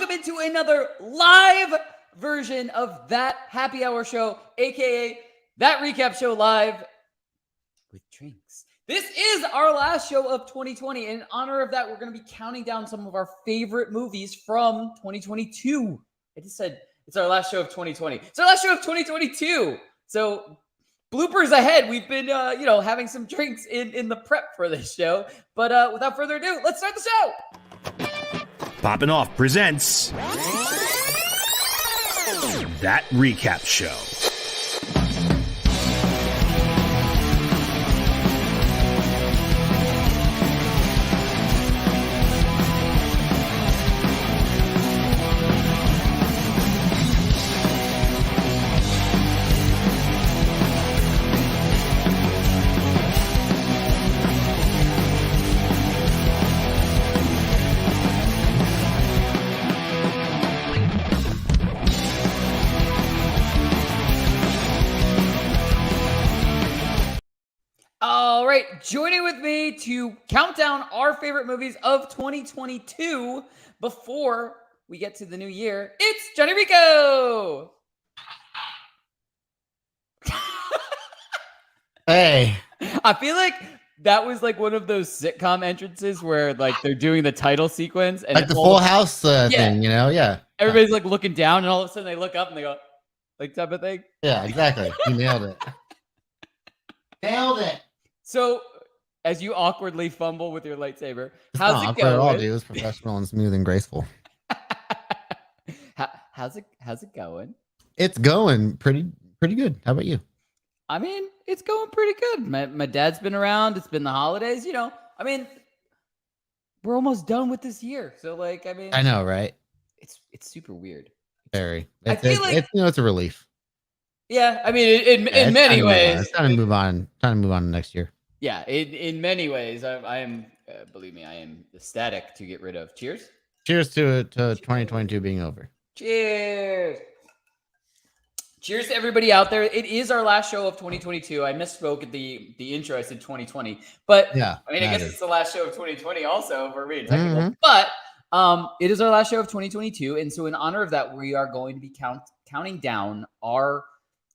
welcome into another live version of That Happy Hour Show, aka That Recap Show Live with drinks. This is our last show of 2020. In honor of that, we're going to be counting down some of our favorite movies from 2022. I just said it's our last show of 2020. It's our last show of 2022. So bloopers ahead. We've been, having some drinks in the prep for this show. But without further ado, let's start the show. Poppin' Off presents That Recap Show. All right, joining with me to count down our favorite movies of 2022 before we get to the new year, it's Jon Jon Rico. Hey. I feel like that was like one of those sitcom entrances where like they're doing the title sequence and like the Full House thing, Yeah. Everybody's like looking down and all of a sudden they look up and they go, like type of thing. Yeah, exactly. You nailed it. Nailed it. So, as you awkwardly fumble with your lightsaber, how's it going? All, dude. It was professional and smooth and graceful. How's it going? It's going pretty good. How about you? I mean, it's going pretty good. My dad's been around. It's been the holidays. I mean, we're almost done with this year. So, I know, right? It's super weird. Very. I feel like it's a relief. Yeah, I mean, in many ways, it's time to move on. Time to move on to next year. Yeah, in many ways, I am. Believe me, I am ecstatic to get rid of. Cheers. Cheers to 2022 being over. Cheers. Cheers to everybody out there. It is our last show of 2022. I misspoke at the intro. I said 2020, but yeah, I mean, I guess it's the last show of 2020 also for me. Technically. But it is our last show of 2022, and so in honor of that, we are going to be counting down our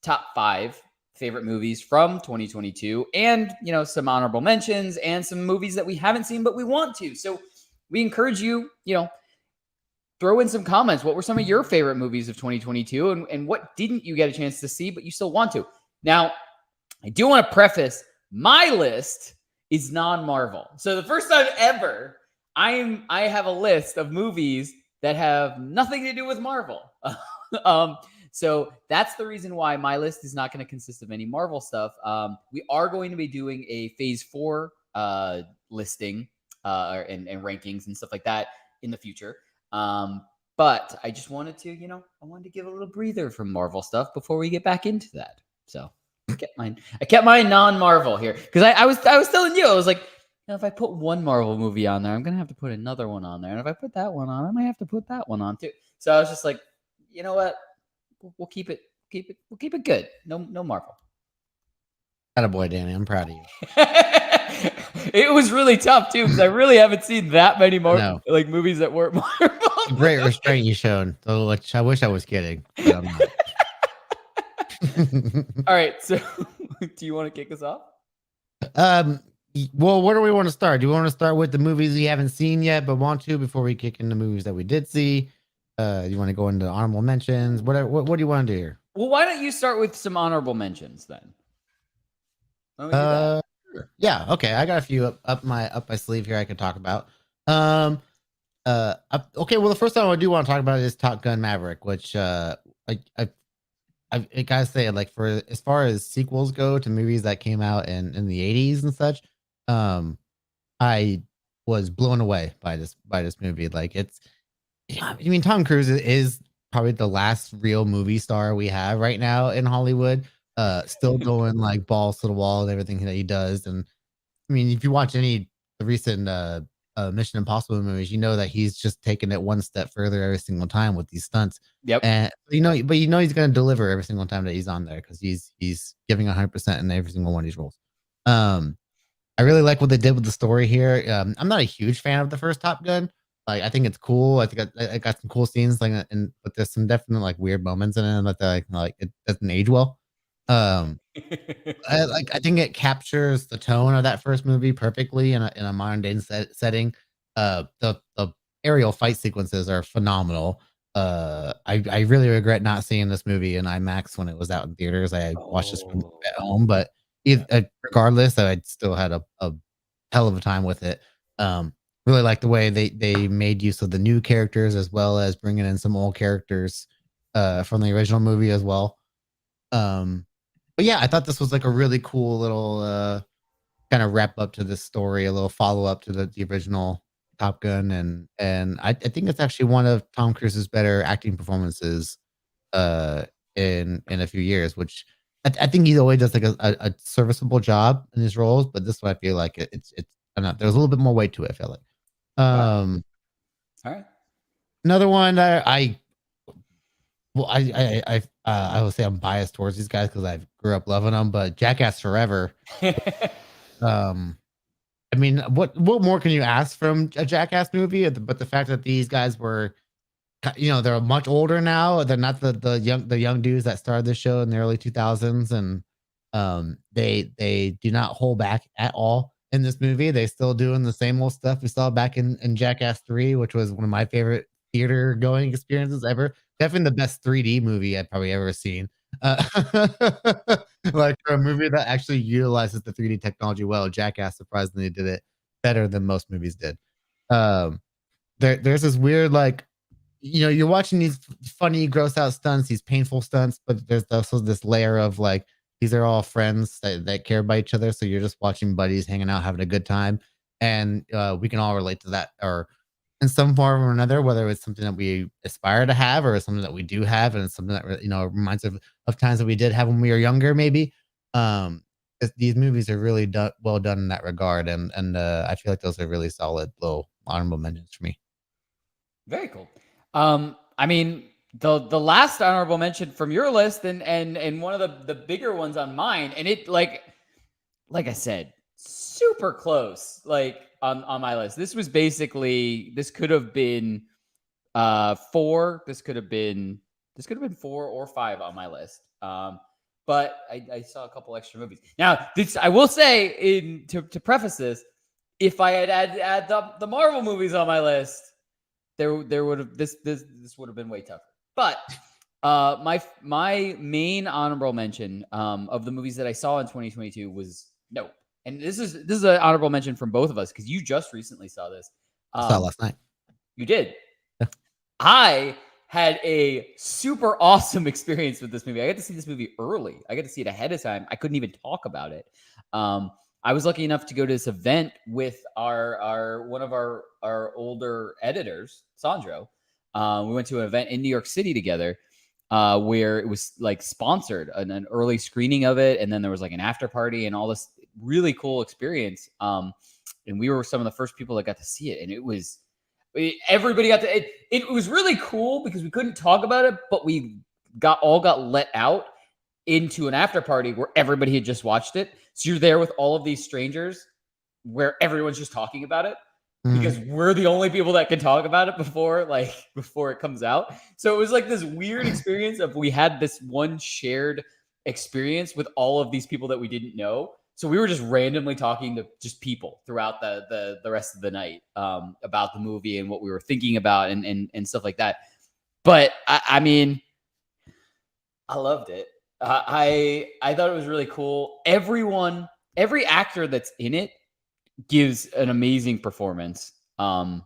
top 5 favorite movies from 2022 and, some honorable mentions and some movies that we haven't seen, but we want to. So we encourage you, throw in some comments. What were some of your favorite movies of 2022 and what didn't you get a chance to see, but you still want to? Now, I do want to preface my list is non-Marvel. So the first time ever, I have a list of movies that have nothing to do with Marvel. So that's the reason why my list is not going to consist of any Marvel stuff. We are going to be doing a Phase 4 listing and rankings and stuff like that in the future. But I just wanted to, I wanted to give a little breather from Marvel stuff before we get back into that. So I kept my non-Marvel here because I was telling you, I was like, if I put one Marvel movie on there, I'm going to have to put another one on there. And if I put that one on, I might have to put that one on too. So I was just like, you know what? We'll keep it good. No Marvel. Attaboy, Danny. I'm proud of you. It was really tough too because I really haven't seen that many more movies that weren't Marvel. Great restraint you showed. So I wish I was kidding, but I'm not. All right. So, do you want to kick us off? Well, where do we want to start? Do we want to start with the movies we haven't seen yet, but want to before we kick into movies that we did see? You want to go into honorable mentions? What do you want to do here? Well, why don't you start with some honorable mentions then? Yeah, okay. I got a few up my sleeve here I could talk about. Okay, well, the first time I do want to talk about is Top Gun Maverick, which I gotta say, like, for as far as sequels go to movies that came out in the 80s and such, I was blown away by this movie. Like, Tom Cruise is probably the last real movie star we have right now in Hollywood. Still going like balls to the wall and everything that he does. And I mean, if you watch any of the recent Mission Impossible movies, you know that he's just taking it one step further every single time with these stunts. Yep. And he's going to deliver every single time that he's on there because he's giving 100% in every single one of these roles. I really like what they did with the story here. I'm not a huge fan of the first Top Gun. like I think it's cool. I think I got some cool scenes like and but there's some definite like weird moments in it that like it doesn't age well. Um I think it captures the tone of that first movie perfectly in a modern day setting. The aerial fight sequences are phenomenal. I really regret not seeing this movie in IMAX when it was out in theaters. I watched this from Oh, at home, but regardless, I still had a hell of a time with it. Really like the way they made use of the new characters as well as bringing in some old characters from the original movie as well. Um, but yeah, I thought this was like a really cool little kind of wrap up to this story, a little follow up to the original Top Gun, and I think it's actually one of Tom Cruise's better acting performances uh in a few years, which I think he always does like a serviceable job in his roles, but this one I feel like it's I don't know, there's a little bit more weight to it, I feel like. all right. Um All right. Another one that I well, I will say I'm biased towards these guys because I grew up loving them, but Jackass Forever. Um, I mean, what more can you ask from a Jackass movie? But the fact that these guys were, they're much older now. They're not the young dudes that started the show in the early 2000s, and they do not hold back at all in this movie. They still doing the same old stuff we saw back in Jackass 3, which was one of my favorite theater going experiences ever. Definitely the best 3D movie I've probably ever seen. Uh, like for a movie that actually utilizes the 3D technology well, Jackass surprisingly did it better than most movies did. Um, there's this weird like you're watching these funny, gross out stunts, these painful stunts, but there's also this layer of like these are all friends that care about each other. So you're just watching buddies hanging out, having a good time, and we can all relate to that, or in some form or another, whether it's something that we aspire to have or something that we do have, and it's something that reminds of times that we did have when we were younger, maybe. These movies are really well done in that regard, and I feel like those are really solid little honorable mentions for me. Very cool. I mean, the last honorable mention from your list and one of the bigger ones on mine, and it like I said, super close, like on my list. This was basically this could have been 4. This could have been 4 or 5 on my list. But I saw a couple extra movies. Now, this I will say to preface this, if I had add the Marvel movies on my list, there would have this would have been way tougher. But my main honorable mention of the movies that I saw in 2022 was Nope. And this is an honorable mention from both of us because you just recently saw this. I saw it last night. You did. Yeah. I had a super awesome experience with this movie. I got to see this movie early. I got to see it ahead of time. I couldn't even talk about it. I was lucky enough to go to this event with our one of our older editors, Sandro. We went to an event in New York City together, where it was like sponsored an early screening of it, and then there was like an after party and all this really cool experience. And we were some of the first people that got to see it, and everybody got to it was really cool because we couldn't talk about it, but we got let out into an after party where everybody had just watched it. So you're there with all of these strangers where everyone's just talking about it because we're the only people that can talk about it before it comes out. So it was like this weird experience of we had this one shared experience with all of these people that we didn't know. So we were just randomly talking to just people throughout the rest of the night about the movie and what we were thinking about and stuff like that. But I mean, I loved it. I thought it was really cool. Every actor that's in it gives an amazing performance. And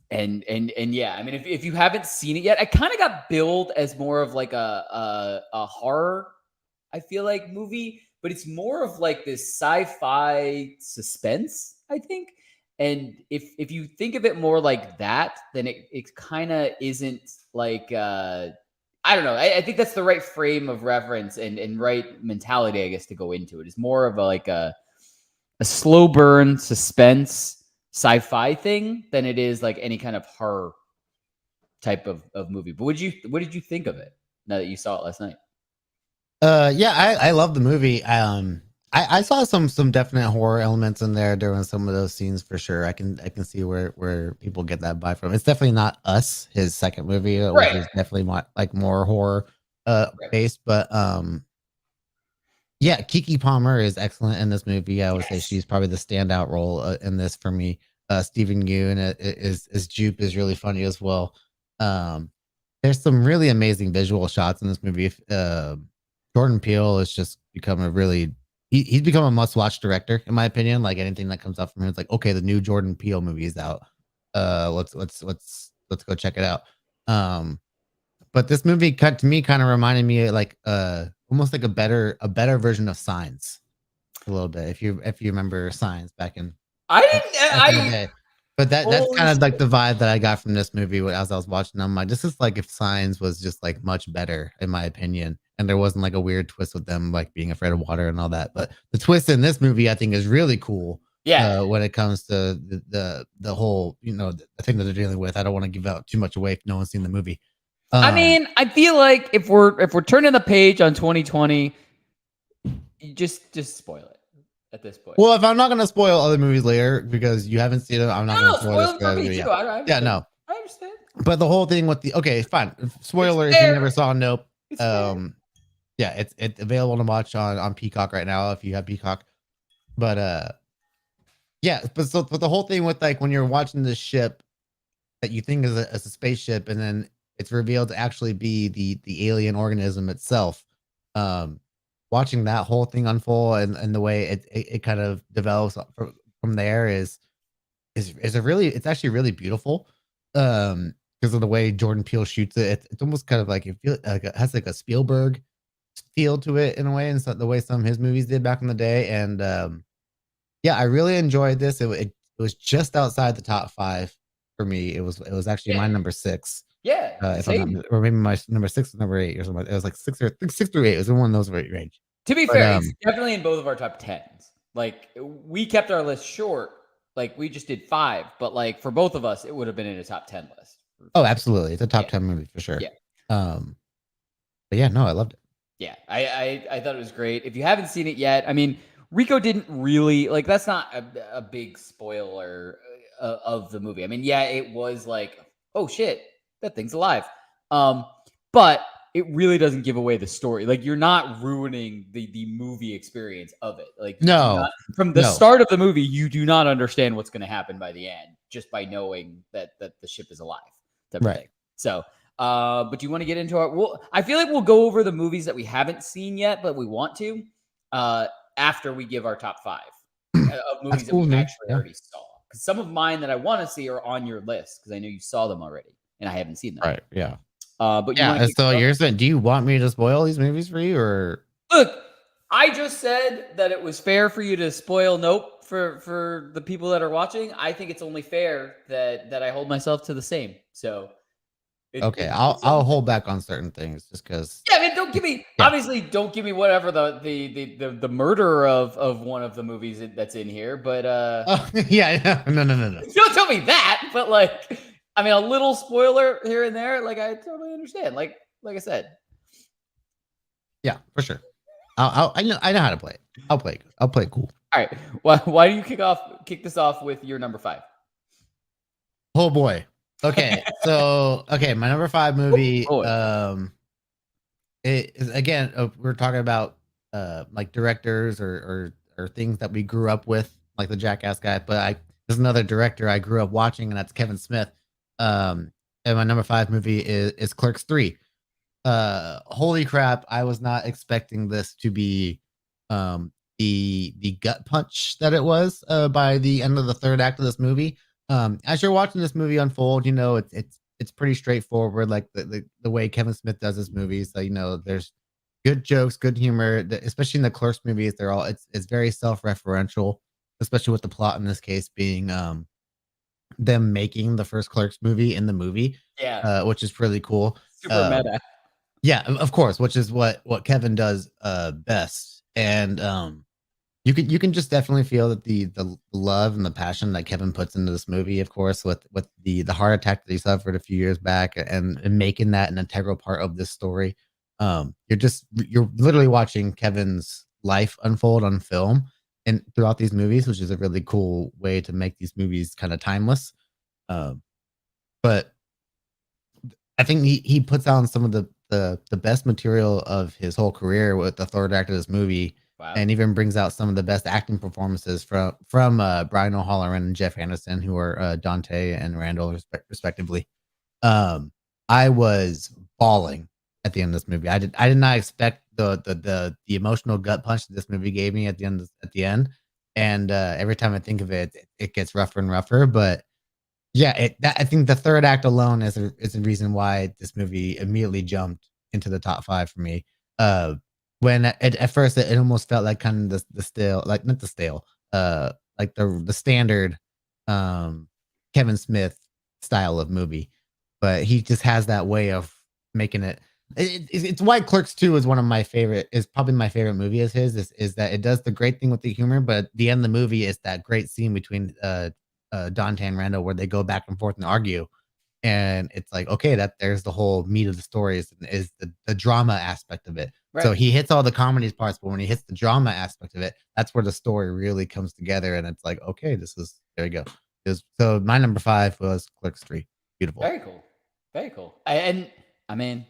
yeah, I mean, if you haven't seen it yet, I kind of got billed as more of like a horror, I feel like, movie, but it's more of like this sci-fi suspense, I think. And if you think of it more like that, then it kind of isn't like I don't know. I think that's the right frame of reference and right mentality, I guess, to go into it. It's more of a slow burn suspense sci-fi thing than it is like any kind of horror type of movie. But what did you think of it now that you saw it last night? Yeah, I love the movie. I saw some definite horror elements in there during some of those scenes for sure. I can see where people get that vibe from. It's definitely not Us, his second movie, which Right. is definitely more horror Right. based. But yeah, Kiki Palmer is excellent in this movie. I would say she's probably the standout role in this for me. Stephen Yeun is Jupe is really funny as well. There's some really amazing visual shots in this movie. Jordan Peele has just become he's become a must-watch director in my opinion. Like anything that comes out from him, it's like, okay, the new Jordan Peele movie is out. Let's go check it out. But this movie to me kind of reminded me like almost like a better version of Signs a little bit. If you remember Signs back in the day. But that's kind of like the vibe that I got from this movie as I was watching. I'm like, this is like if Signs was just like much better, in my opinion, and there wasn't like a weird twist with them like being afraid of water and all that. But the twist in this movie, I think, is really cool. Yeah. When it comes to the whole, the thing that they're dealing with. I don't want to give out too much away if no one's seen the movie. I mean, I feel like if we're turning the page on 2020, you just spoil it at this point. Well, if I'm not gonna spoil other movies later because you haven't seen them, I'm not gonna spoil it for me too. Yeah, no. I understand. But the whole thing with fine. Spoiler if you never saw Nope. Yeah, it's available to watch on Peacock right now if you have Peacock. But yeah, but the whole thing with like when you're watching this ship that you think is a spaceship and then it's revealed to actually be the alien organism itself. Watching that whole thing unfold and the way it kind of develops from there is it's actually really beautiful. Because of the way Jordan Peele shoots it, it's almost kind of like you feel like it has like a Spielberg feel to it in a way, and so the way some of his movies did back in the day. And yeah, I really enjoyed this. It was just outside the top 5 for me. It was actually my number 6. Yeah, if I'm not, or maybe my number 6 or number 8 or something. It was like 6 through 8. It was in one of those range. To be fair, it's definitely in both of our top 10s. Like we kept our list short. Like we just did 5, but like for both of us, it would have been in a top 10 list. Oh, absolutely. It's a top 10 movie for sure. Yeah. But yeah, no, I loved it. Yeah, I thought it was great. If you haven't seen it yet, I mean, Rico didn't really like. That's not a big spoiler of the movie. I mean, yeah, it was like, oh shit, that thing's alive. But it really doesn't give away the story. Like you're not ruining the movie experience of it. Like from the start of the movie, you do not understand what's going to happen by the end just by knowing that the ship is alive. Right. So, but do you want to get into our? Well, I feel like we'll go over the movies that we haven't seen yet, but we want to after we give our top 5 of movies that we actually already saw. Because some of mine that I want to see are on your list because I know you saw them already and I haven't seen them. Right. Yeah. But yeah, so you're saying, do you want me to spoil these movies for you, or look? I just said that it was fair for you to spoil Nope for the people that are watching. I think it's only fair that I hold myself to the same. So, okay, I'll hold back on certain things just because. Yeah, I mean, don't give me obviously don't give me whatever the murder of one of the movies that's in here, but yeah, no. Don't tell me that, but like. I mean, a little spoiler here and there, like I totally understand. Like I said, yeah, for sure. I know how to play it. I'll play it cool. All right. Why do you kick this off with your number 5? Oh boy. Okay, so my number 5 movie. It is again. We're talking about like directors or things that we grew up with, like the Jackass guy. But there's another director I grew up watching, and that's Kevin Smith. And my number 5 movie is Clerks 3. Holy crap, I was not expecting this to be the gut punch that it was by the end of the third act of this movie. As you're watching this movie unfold, it's pretty straightforward, like the way Kevin Smith does his movies. So, there's good jokes, good humor, especially in the Clerks movies. It's very self-referential, especially with the plot in this case being them making the first Clerks movie in the movie, which is really cool. Super meta. Yeah, of course, which is what Kevin does best. And you can just definitely feel that the love and the passion that Kevin puts into this movie, of course, with the heart attack that he suffered a few years back and making that an integral part of this story. You're literally watching Kevin's life unfold on film and throughout these movies, which is a really cool way to make these movies kind of timeless. Um, but I think he puts on some of the best material of his whole career with the third act of this movie, Wow. and even brings out some of the best acting performances from Brian O'Halloran and Jeff Anderson, who are Dante and Randall respectively. I was bawling at the end of this movie. I did not expect the emotional gut punch that this movie gave me at the end. And every time I think of it, it gets rougher and rougher. But yeah, I think the third act alone is a reason why this movie immediately jumped into the top 5 for me. Uh, when at first it almost felt like kind of the stale, like not the stale, like the standard Kevin Smith style of movie, but he just has that way of making it. It's why Clerks 2 is one of my favorite, is probably my favorite movie of his, is that it does the great thing with the humor, but at the end of the movie is that great scene between Dante and Randall where they go back and forth and argue. And it's like, okay, that there's the whole meat of the story is the drama aspect of it. Right. So he hits all the comedy parts, but when he hits the drama aspect of it, that's where the story really comes together. And it's like, okay, there you go. So my number 5 was Clerks 3. Beautiful. Very cool. Very cool. I mean,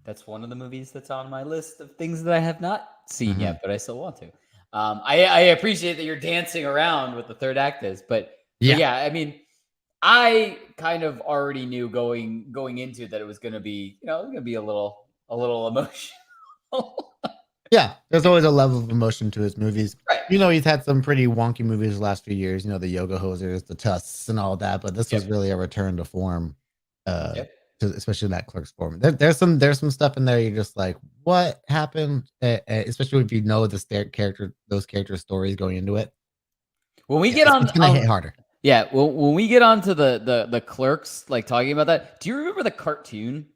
that's one of the movies that's on my list of things that I have not seen yet, but I still want to. I appreciate that you're dancing around with the third act but yeah, I mean, I kind of already knew going into that it was going to be, it was going to be a little emotional. Yeah, there's always a level of emotion to his movies. Right. He's had some pretty wonky movies the last few years, the Yoga Hosers, the Tusks, and all that, but this was really a return to form, especially that Clerks form. There's some stuff in there you're just like, what happened? Especially if you know those character stories going into it. When we get on, it's gonna hit harder. Yeah, well, when we get onto the Clerks, like talking about that, do you remember the cartoon?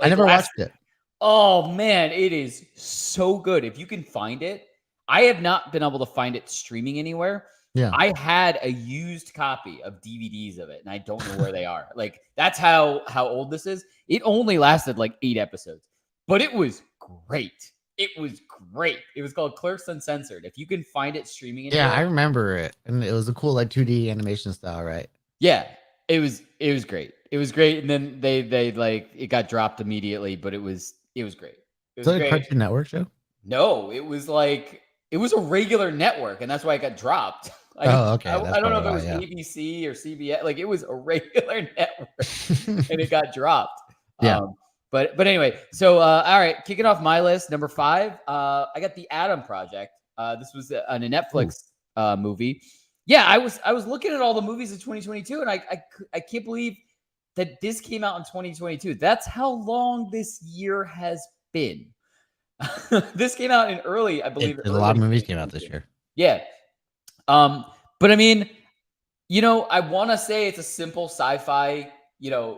I never watched it. Oh man, it is so good. If you can find it, I have not been able to find it streaming anywhere. Yeah, I had a used copy of DVDs of it, and I don't know where they are. Like that's how old this is. It only lasted like 8 episodes, but it was great. It was great. It was called Clerks Uncensored. If you can find it streaming anywhere, I remember it, and it was a cool like 2D animation style, right? Yeah, it was great. It was great, and then they like it got dropped immediately, but it was great. It was a great. Cartoon Network show? No, it was a regular network, and that's why it got dropped. Okay. I don't know if it was ABC or CBS. Like it was a regular network, and it got dropped. Yeah. But anyway, so all right, kicking off my list, number 5. I got The Adam Project. This was on a Netflix movie. Yeah, I was looking at all the movies of 2022, and I can't believe that this came out in 2022. That's how long this year has been. This came out in early, I believe. A lot of movies came out this year. Yeah. But I mean, I want to say it's a simple sci-fi,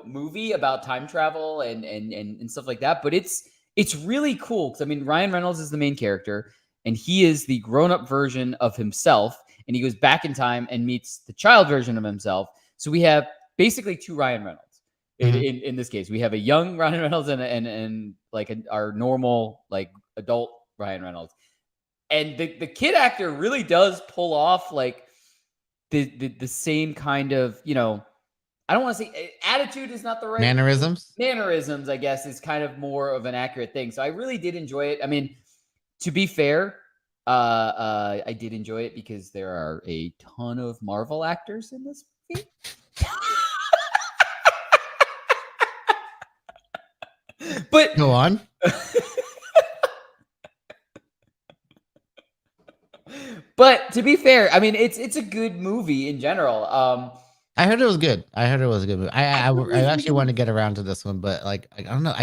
movie about time travel and stuff like that. But it's really cool because I mean, Ryan Reynolds is the main character, and he is the grown-up version of himself, and he goes back in time and meets the child version of himself. So we have basically 2 Ryan Reynolds. In this case, we have a young Ryan Reynolds and like our normal like adult Ryan Reynolds, and the kid actor really does pull off like the same kind of I don't want to say attitude is not the right mannerisms I guess is kind of more of an accurate thing. So I really did enjoy it. I mean, to be fair, I did enjoy it because there are a ton of Marvel actors in this movie. But go on. But to be fair, I mean, it's a good movie in general. I heard it was good. I heard it was a good movie. I actually want to get around to this one, but like I don't know.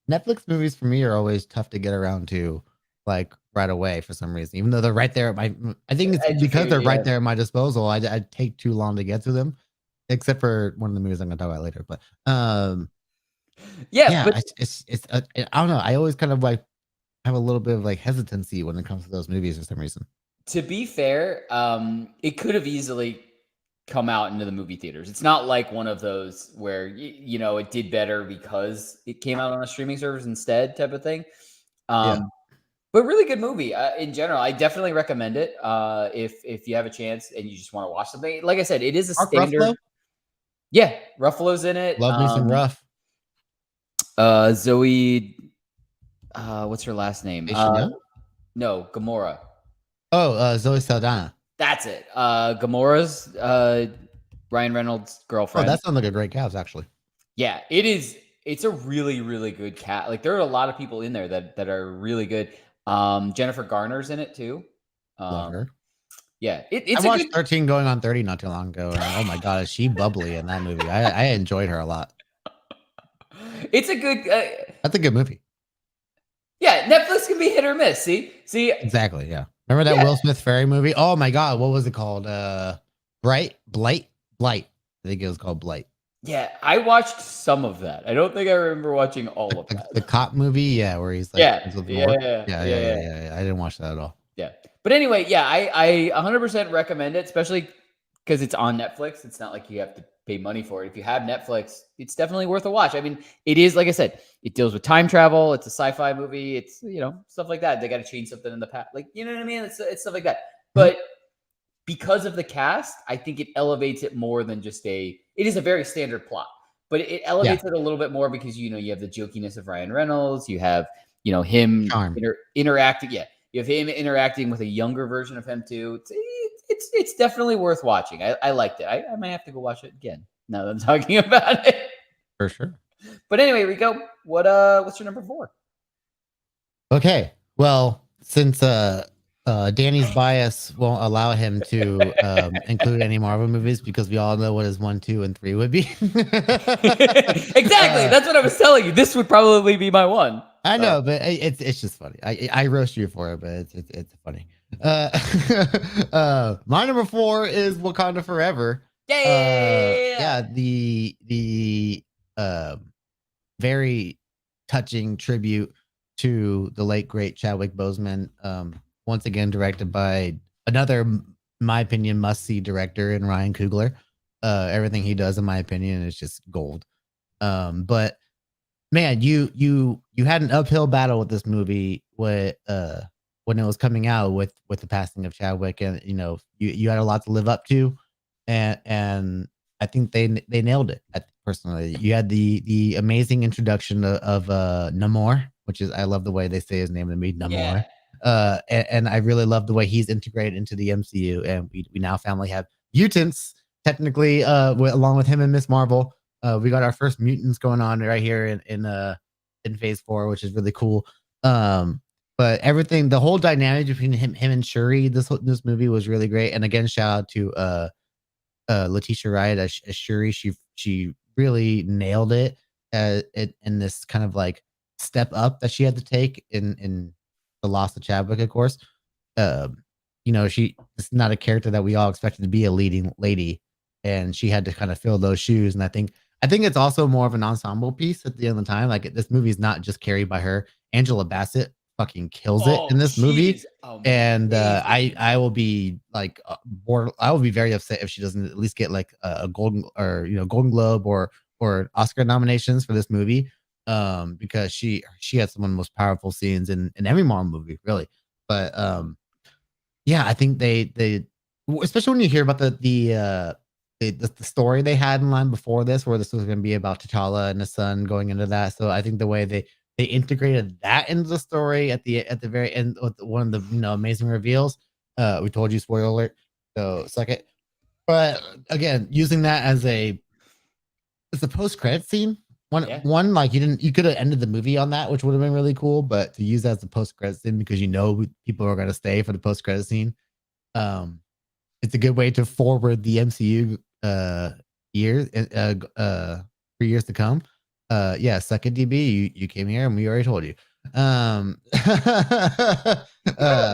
Netflix movies for me are always tough to get around to, like right away for some reason. Even though they're right there at my, I think it's because they're right there at my disposal. I take too long to get to them, except for one of the movies I'm going to talk about later. But yeah, but it's I don't know. I always kind of like have a little bit of like hesitancy when it comes to those movies for some reason. To be fair, it could have easily come out into the movie theaters. It's not like one of those where it did better because it came out on a streaming service instead type of thing. But really good movie in general. I definitely recommend it if you have a chance and you just want to watch something. Like I said, it is a Mark standard. Ruffalo? Yeah, Ruffalo's in it. Love me some Ruff. Zoe, what's her last name? No, Gamora. Oh, Zoe Saldana. That's it. Gamora's Ryan Reynolds' Oh, girlfriend. that sounds like a great cast, actually. Yeah, it is. It's a really, really good cat. Like there are a lot of people in there that are really good. Jennifer Garner's in it too. Love her. Yeah, it's I watched good... 13 Going on 30 not too long ago, and oh my god, is she bubbly in that movie? I enjoyed her a lot. It's a good. That's a good movie. Yeah, Netflix can be hit or miss. See, exactly. Yeah, remember that Will Smith fairy movie? Oh my god, what was it called? Blight. I think it was called Blight. Yeah, I watched some of that. I don't think I remember watching all of that. The cop movie, yeah, where he's like, yeah. I didn't watch that at all. Yeah, but anyway, yeah, I 100% recommend it, especially because it's on Netflix. It's not like you have to pay money for it. If you have Netflix, it's definitely worth a watch. I mean, it is, like I said, it deals with time travel. It's a sci-fi movie. It's, stuff like that. They got to change something in the past. Like, you know what I mean? It's stuff like that. But because of the cast, I think it elevates it more than just it is a very standard plot, but it elevates it a little bit more because, you have the jokiness of Ryan Reynolds. You have, him interacting. Yeah. You have him interacting with a younger version of him too. It's definitely worth watching. I liked it. I might have to go watch it again now that I'm talking about it. For sure. But anyway, Rico, what's your number 4? Okay. Well, since Danny's bias won't allow him to include any Marvel movies because we all know what his 1, 2, and 3 would be. Exactly. That's what I was telling you. This would probably be my 1. I know, but it's just funny. I roast you for it, but it's funny. My number 4 is Wakanda Forever. Yeah. The very touching tribute to the late great Chadwick Boseman. Once again, directed by another, in my opinion, must-see director in Ryan Coogler. Everything he does, in my opinion, is just gold. But man, you had an uphill battle with this movie when it was coming out with the passing of Chadwick, and you had a lot to live up to, and I think they nailed it. Personally, you had the amazing introduction of Namor, which is, I love the way they say his name to me, Namor. And I really love the way he's integrated into the MCU, and we now finally have mutants technically along with him and Miss Marvel. We got our first mutants going on right here in phase 4, which is really cool. But everything, the whole dynamic between him and Shuri, this movie was really great. And again, shout out to Letitia Wright as Shuri. She really nailed it in this kind of like step up that she had to take in the loss of Chadwick, of course. She is not a character that we all expected to be a leading lady, and she had to kind of fill those shoes. And I think it's also more of an ensemble piece at the end of the time. Like, this movie is not just carried by her. Angela Bassett fucking kills it in this movie, and I will be like I will be very upset if she doesn't at least get like a Golden Globe or Oscar nominations for this movie, because she had some of the most powerful scenes in every Marvel movie, really. But yeah, I think they especially when you hear about the story they had in line before this, where this was going to be about T'Challa and his son going into that. So I think the way they integrated that into the story at the very end with one of the amazing reveals. We told you, spoiler alert, so suck it. But again, using that as a post-credit scene. One like you could have ended the movie on that, which would have been really cool, but to use that as a post-credit scene because people are going to stay for the post-credit scene. It's a good way to forward the MCU years for years to come. Suck it, DB. You came here and we already told you. I haven't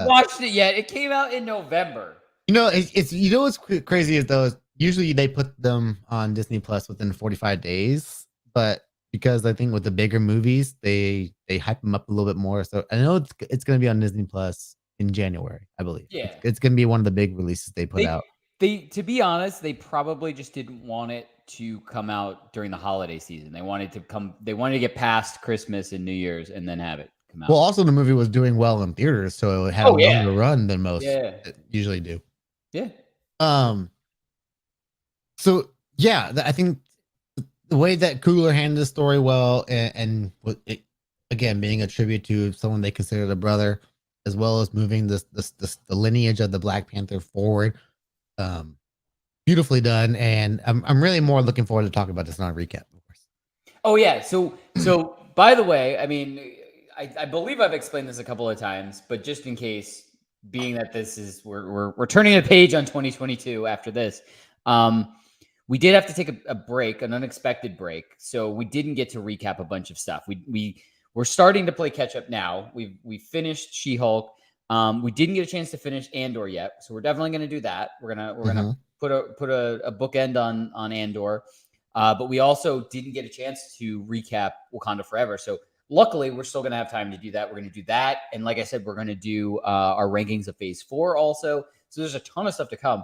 watched it yet. It came out in November. It's what's crazy is though, usually they put them on Disney Plus within 45 days, but because I think with the bigger movies, they hype them up a little bit more. So I know it's going to be on Disney Plus in January, I believe. Yeah, it's going to be one of the big releases they put out. To be honest, they probably just didn't want it to come out during the holiday season. They wanted to get past Christmas and New Year's and then have it come out. Well, also the movie was doing well in theaters, so it had a longer run than most usually do. Yeah. So yeah, I think the way that Coogler handled the story well, and it, again being a tribute to someone they considered a brother, as well as moving the lineage of the Black Panther forward, beautifully done. And I'm really more looking forward to talking about this on a recap, of course. Oh yeah, so by the way, I mean, I believe I've explained this a couple of times, but just in case, being that this is we're turning a page on 2022 after this. We did have to take a break, an unexpected break. So we didn't get to recap a bunch of stuff. We're starting to play catch up now. We finished She-Hulk. We didn't get a chance to finish Andor yet, so we're definitely going to do that. We're gonna put a bookend on Andor, but we also didn't get a chance to recap Wakanda Forever. So luckily, we're still going to have time to do that. We're going to do that, and like I said, we're going to do our rankings of Phase 4 also. So there's a ton of stuff to come.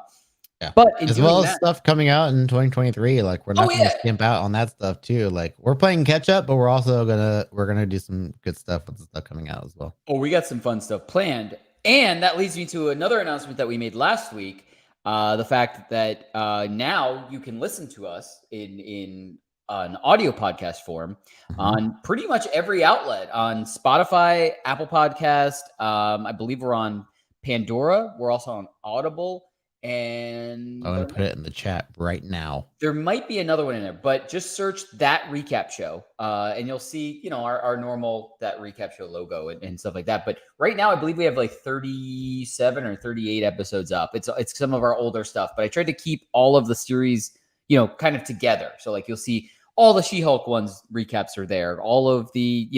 Yeah. But as well as stuff coming out in 2023, like we're not going to skimp out on that stuff too. Like we're playing catch up, but we're also gonna do some good stuff with the stuff coming out as well. Oh, we got some fun stuff planned, and that leads me to another announcement that we made last week. The fact that now you can listen to us in an audio podcast form on pretty much every outlet, on Spotify, Apple Podcast. I believe we're on Pandora. We're also on Audible. And I'm going to put it in the chat right now. There might be another one in there, but just search That Recap Show, and you'll see, our normal That Recap Show logo and stuff like that. But right now, I believe we have like 37 or 38 episodes up. It's some of our older stuff, but I tried to keep all of the series, kind of together. So like you'll see all the She-Hulk ones recaps are there. All of the,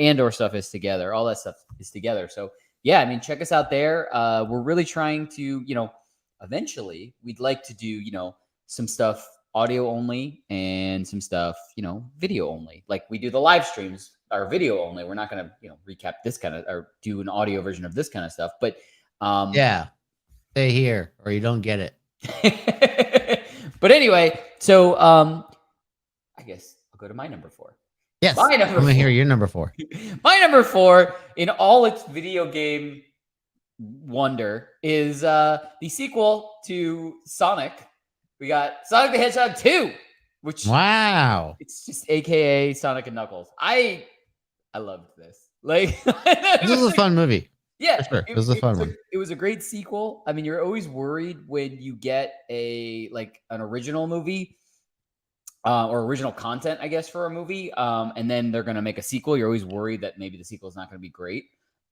Andor stuff is together. All that stuff is together. So yeah, I mean, check us out there. We're really trying to, eventually we'd like to do, some stuff audio only and some stuff, video only. Like we do the live streams are video only. We're not going to, recap this kind of, or do an audio version of this kind of stuff. But yeah, stay here or you don't get it. But anyway, so I guess I'll go to my number 4. Yes, I'm going to hear your number 4. My number 4 in all its video game wonder is the sequel to Sonic. We got Sonic the Hedgehog 2, which it's just AKA Sonic and Knuckles. I loved this. Like this was a fun movie. Yeah, for sure. It was a fun one. It was a great sequel. I mean, you're always worried when you get an original movie or original content, I guess, for a movie, and then they're going to make a sequel. You're always worried that maybe the sequel is not going to be great.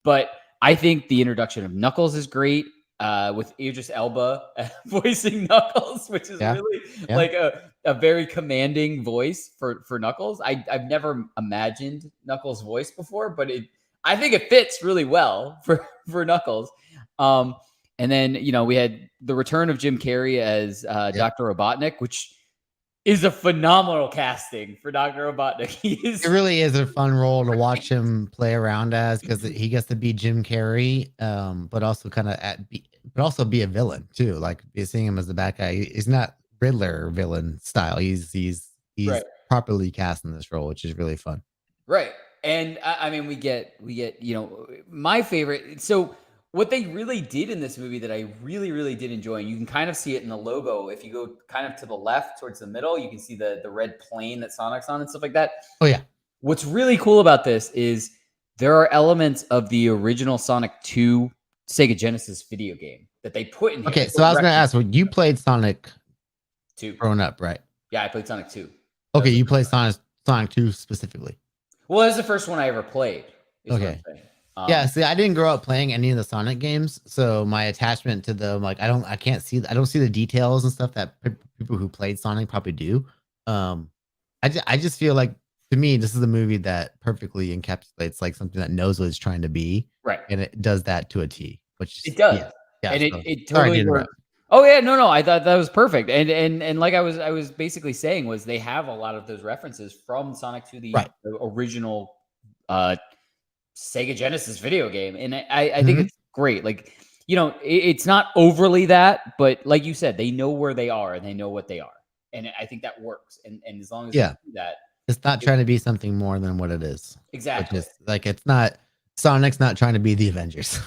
But I think the introduction of Knuckles is great, with Idris Elba voicing Knuckles, which is really like a very commanding voice for Knuckles. I've never imagined Knuckles' voice before, but I think it fits really well for Knuckles. And then, we had the return of Jim Carrey as Dr. Robotnik, which is a phenomenal casting for Dr. Robotnik. It really is a fun role to watch him play around as, because he gets to be Jim Carrey, but also be a villain too. Like seeing him as the bad guy, he's not Riddler villain style. He's properly cast in this role, which is really fun. Right, and I mean, we get my favorite. So what they really did in this movie that I really, really did enjoy, and you can kind of see it in the logo. If you go kind of to the left towards the middle, you can see the red plane that Sonic's on and stuff like that. Oh, yeah. What's really cool about this is there are elements of the original Sonic 2 Sega Genesis video game that they put in here. Okay, so I was going to ask, well, you played Sonic 2 growing up, right? Yeah, I played Sonic 2. Okay, you played Sonic 2 specifically. Well, that's the first one I ever played. Okay. Yeah, see, I didn't grow up playing any of the Sonic games, so my attachment to them, like, I don't see the details and stuff that people who played Sonic probably do. I just feel like, to me, this is a movie that perfectly encapsulates like something that knows what it's trying to be, right? And it does that to a T, which it does. Yeah, and so, it totally worked. Oh yeah, no, I thought that was perfect, and like I was basically saying was they have a lot of those references from Sonic to the original Sega Genesis video game, and I think it's great. Like, it's not overly that, but like you said, they know where they are and they know what they are, and I think that works. And as long as they do that, It's not trying to be something more than what it is. Exactly. Which is like it's not Sonic's not trying to be the Avengers.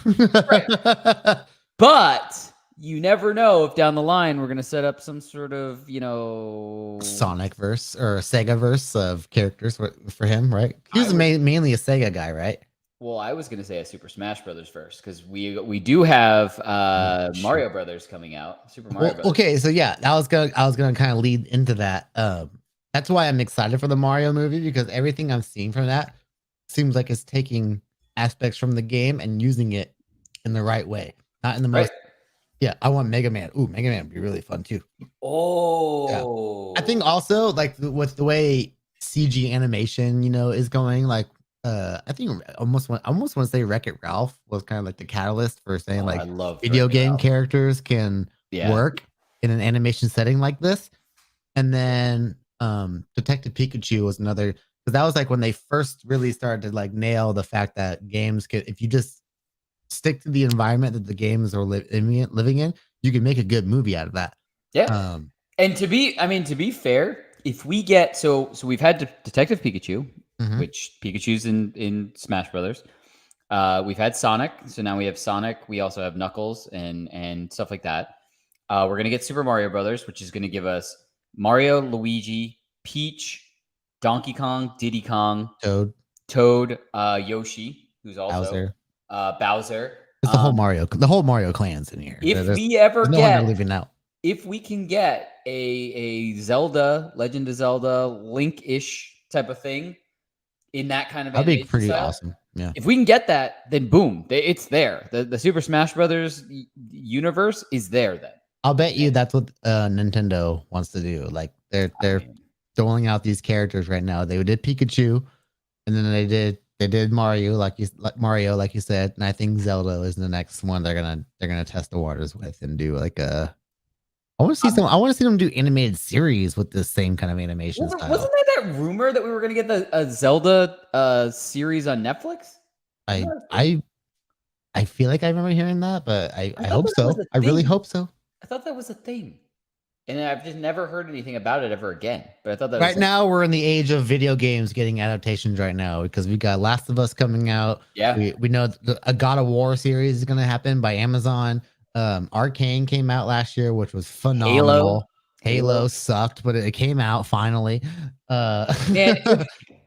Right. But you never know if down the line we're going to set up some sort of, Sonic verse or Sega verse of characters for him, right? He was mainly a Sega guy, right? Well, I was going to say a Super Smash Brothers first because we do have Mario Brothers coming out. Super Mario Brothers. Okay, so yeah, I was gonna kind of lead into that. That's why I'm excited for the Mario movie because everything I'm seeing from that seems like it's taking aspects from the game and using it in the right way, not in the most. Yeah, I want Mega Man. Ooh, Mega Man would be really fun too. Oh, yeah. I think also like with the way CG animation, is going. Like, I think I almost want to say Wreck-It Ralph was kind of like the catalyst for saying I like love video game characters can work in an animation setting like this. And then Detective Pikachu was another, because that was like when they first really started to like nail the fact that games could, if you just stick to the environment that the games are living in, you can make a good movie out of that. Yeah. And to be fair, if we get so we've had Detective Pikachu, which Pikachu's in Smash Brothers. We've had Sonic, so now we have Sonic. We also have Knuckles and stuff like that. We're gonna get Super Mario Brothers, which is gonna give us Mario, Luigi, Peach, Donkey Kong, Diddy Kong, Toad, Yoshi, who's also Bowser. It's the whole Mario clan's in here. If we can get a Zelda, Legend of Zelda, Link-ish type of thing in that kind of that'd be pretty awesome. Yeah. If we can get that, then boom, it's there. The Super Smash Brothers universe is there then. I'll bet you that's what Nintendo wants to do. Like they're throwing out these characters right now. They did Pikachu, and then they did Mario, like you said, and I think Zelda is the next one they're gonna test the waters with and do like a. I want to see them do animated series with the same kind of animation style. Wasn't there that rumor that we were going to get a Zelda series on Netflix? I feel like I remember hearing that, but I hope so. I really hope so. I thought that was a thing, and I've just never heard anything about it ever again. But I thought that right now we're in the age of video games getting adaptations right now because we got Last of Us coming out. Yeah, we know a God of War series is going to happen by Amazon. Arcane came out last year, which was phenomenal. Halo sucked, but it came out finally. Man,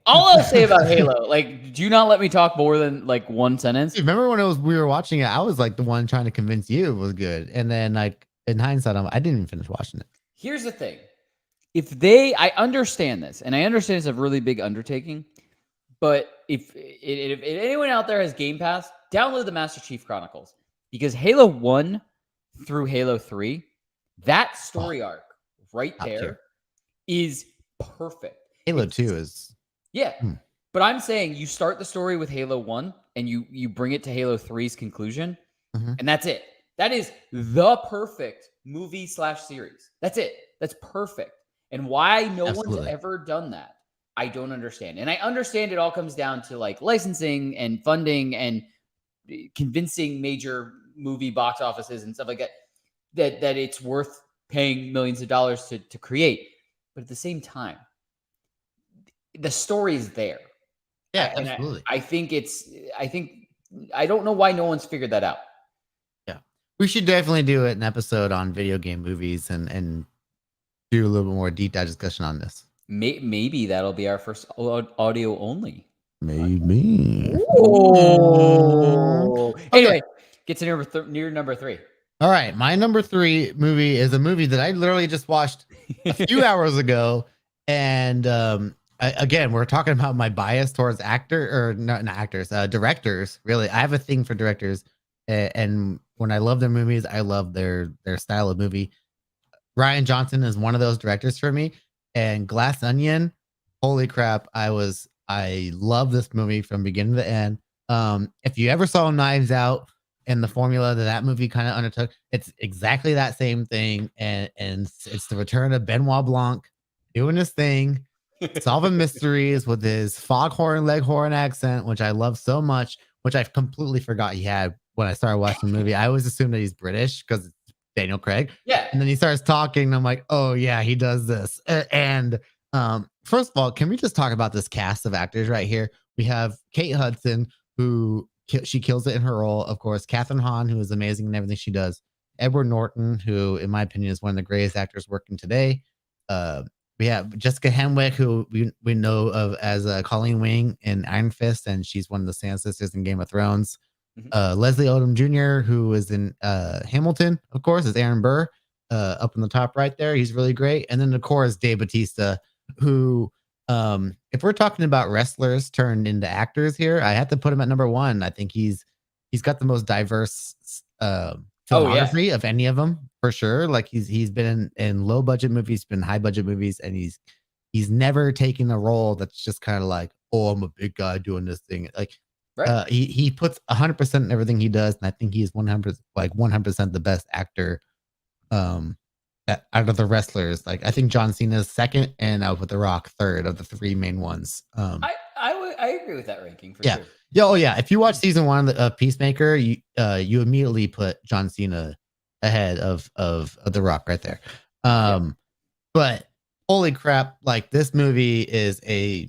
all I'll say about Halo, like, do not let me talk more than like one sentence. Remember when we were watching it? I was like the one trying to convince you it was good, and then like in hindsight, I didn't even finish watching it. Here's the thing: I understand this, and I understand it's a really big undertaking, but if anyone out there has Game Pass, download the Master Chief Chronicles. Because Halo 1 through Halo 3, that story arc right there is perfect. Halo 2 is... Yeah. But I'm saying you start the story with Halo 1 and you bring it to Halo 3's conclusion, and that's it. That is the perfect movie/series. That's it. That's perfect. And why no one's ever done that, I don't understand. And I understand it all comes down to like licensing and funding and convincing major movie box offices and stuff like that it's worth paying millions of dollars to create. But at the same time, the story is there. Yeah, absolutely. I don't know why no one's figured that out. Yeah. We should definitely do an episode on video game movies and do a little bit more deep dive discussion on this. Maybe that'll be our first audio only. Maybe. Oh. Anyway, get to number 3. All right, my number 3 movie is a movie that I literally just watched a few hours ago, and again, we're talking about my bias towards directors. Really, I have a thing for directors, and when I love their movies, I love their style of movie. Rian Johnson is one of those directors for me, and Glass Onion. Holy crap! I love this movie from beginning to end. If you ever saw Knives Out and the formula that movie kind of undertook, it's exactly that same thing. And it's the return of Benoit Blanc doing his thing, solving mysteries with his foghorn leghorn accent, which I love so much, which I completely forgot he had when I started watching the movie. I always assumed that he's British because it's Daniel Craig. Yeah. And then he starts talking and I'm like, oh yeah, he does this. And first of all, can we just talk about this cast of actors right here? We have Kate Hudson, who she kills it in her role, of course. Catherine Hahn, who is amazing in everything she does. Edward Norton, who, in my opinion, is one of the greatest actors working today. We have Jessica Henwick, who we know of as Colleen Wing in Iron Fist, and she's one of the Sand Sisters in Game of Thrones. Leslie Odom Jr., who is in Hamilton, of course, is Aaron Burr, up in the top right there. He's really great. And then, of course, Dave Bautista, who, if we're talking about wrestlers turned into actors here, I have to put him at number one. I think he's got the most diverse filmography of any of them, for sure. Like he's been in low budget movies, been high budget movies, and he's never taken a role that's just kind of like, oh, I'm a big guy doing this thing. Like, right. He puts 100% in everything he does, and I think he's 100% the best actor out of the wrestlers. Like, I think John Cena is second, and I would put The Rock third of the three main ones. I agree with that ranking for sure. Yeah, oh yeah. If you watch season one of Peacemaker, you immediately put John Cena ahead of The Rock right there. But holy crap, like this movie is a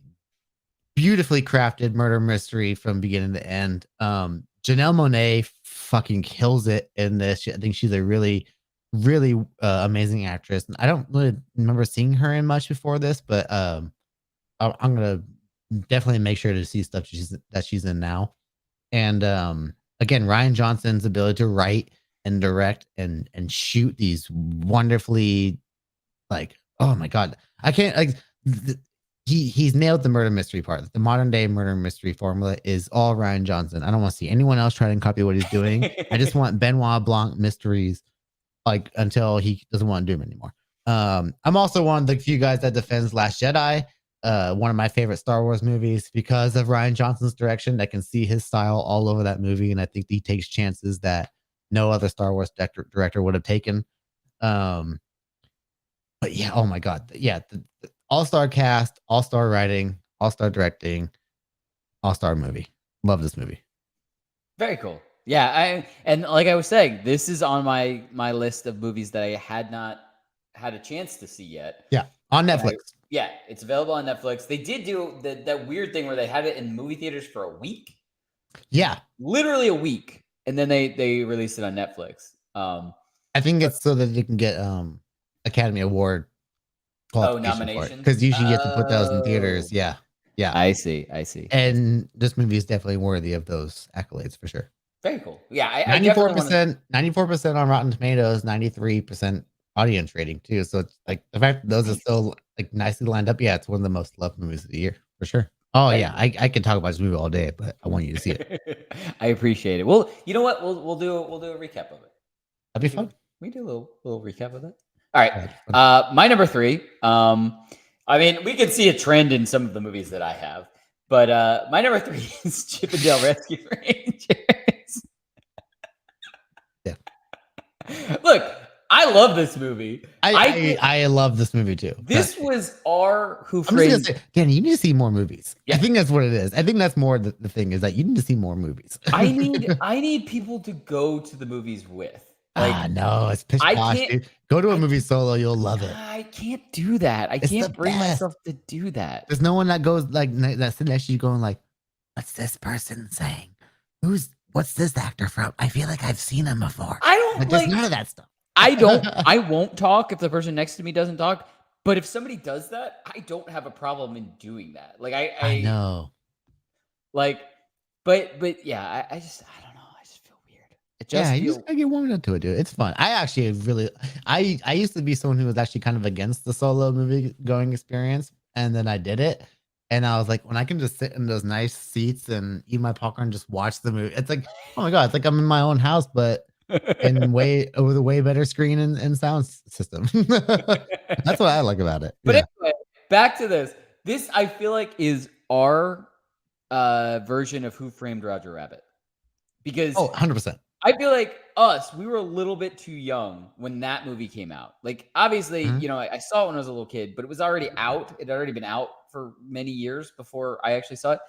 beautifully crafted murder mystery from beginning to end. Janelle Monáe fucking kills it in this. I think she's a really, really amazing actress. And I don't really remember seeing her in much before this, but I'm gonna definitely make sure to see stuff that she's in now. And again, Rian Johnson's ability to write and direct and shoot these wonderfully, like, oh my god, I can't, like, he's nailed the murder mystery part. The modern day murder mystery formula is all Rian Johnson. I don't want to see anyone else try and copy what he's doing. I just want Benoit Blanc mysteries, like, until he doesn't want to do them anymore. I'm also one of the few guys that defends Last Jedi, one of my favorite Star Wars movies, because of Rian Johnson's direction. I can see his style all over that movie, and I think he takes chances that no other Star Wars director would have taken. But yeah, oh my god, yeah, the all-star cast, all-star writing, all-star directing, all-star movie. Love this movie. Very cool. Yeah, and like I was saying, this is on my list of movies that I had not had a chance to see yet. Yeah, on Netflix. Yeah, it's available on Netflix. They did do that weird thing where they had it in movie theaters for a week. Yeah, literally a week, and then they released it on Netflix. I think it's so that they can get Academy Award nominations, because usually you have to put those in theaters. Yeah. I see. And this movie is definitely worthy of those accolades for sure. Very cool. Yeah, 94% on Rotten Tomatoes, 93% audience rating too. So it's like the fact that those are still like nicely lined up. Yeah, it's one of the most loved movies of the year for sure. Oh yeah, I could talk about this movie all day, but I want you to see it. I appreciate it. Well, you know what? We'll do a recap of it. That'd be fun. We do a little recap of it. All right. My number 3. I mean, we can see a trend in some of the movies that I have, but my number 3 is Chip 'n Dale Rescue Rangers. Yeah. Look, I love this movie. I love this movie too. This was our Who Framed. I'm just gonna say, Danny, you need to see more movies. Yeah. I think that's what it is. I think that's more the thing is that you need to see more movies. I need people to go to the movies with. Like, no, it's pish posh, dude. Go to a movie solo, you'll love it. I can't do that. I can't bring myself to do that. There's no one that goes like that's sitting next to you going like, what's this person saying? What's this actor from? I feel like I've seen him before. I don't like, there's none of that stuff. I won't talk if the person next to me doesn't talk. But if somebody does that, I don't have a problem in doing that. Like I know. Like, but yeah, I just don't know. I just feel weird. It just you just gotta get warmed into it, dude. It's fun. I actually really I used to be someone who was actually kind of against the solo movie going experience, and then I did it. And I was like, when I can just sit in those nice seats and eat my popcorn and just watch the movie, it's like, oh my god, it's like I'm in my own house, but and with a way better screen and sound system. That's what I like about it. But anyway, back to this. This I feel like is our version of Who Framed Roger Rabbit. Because 100%. I feel like we were a little bit too young when that movie came out. Like, obviously, I saw it when I was a little kid, but it was already out. It had already been out for many years before I actually saw it.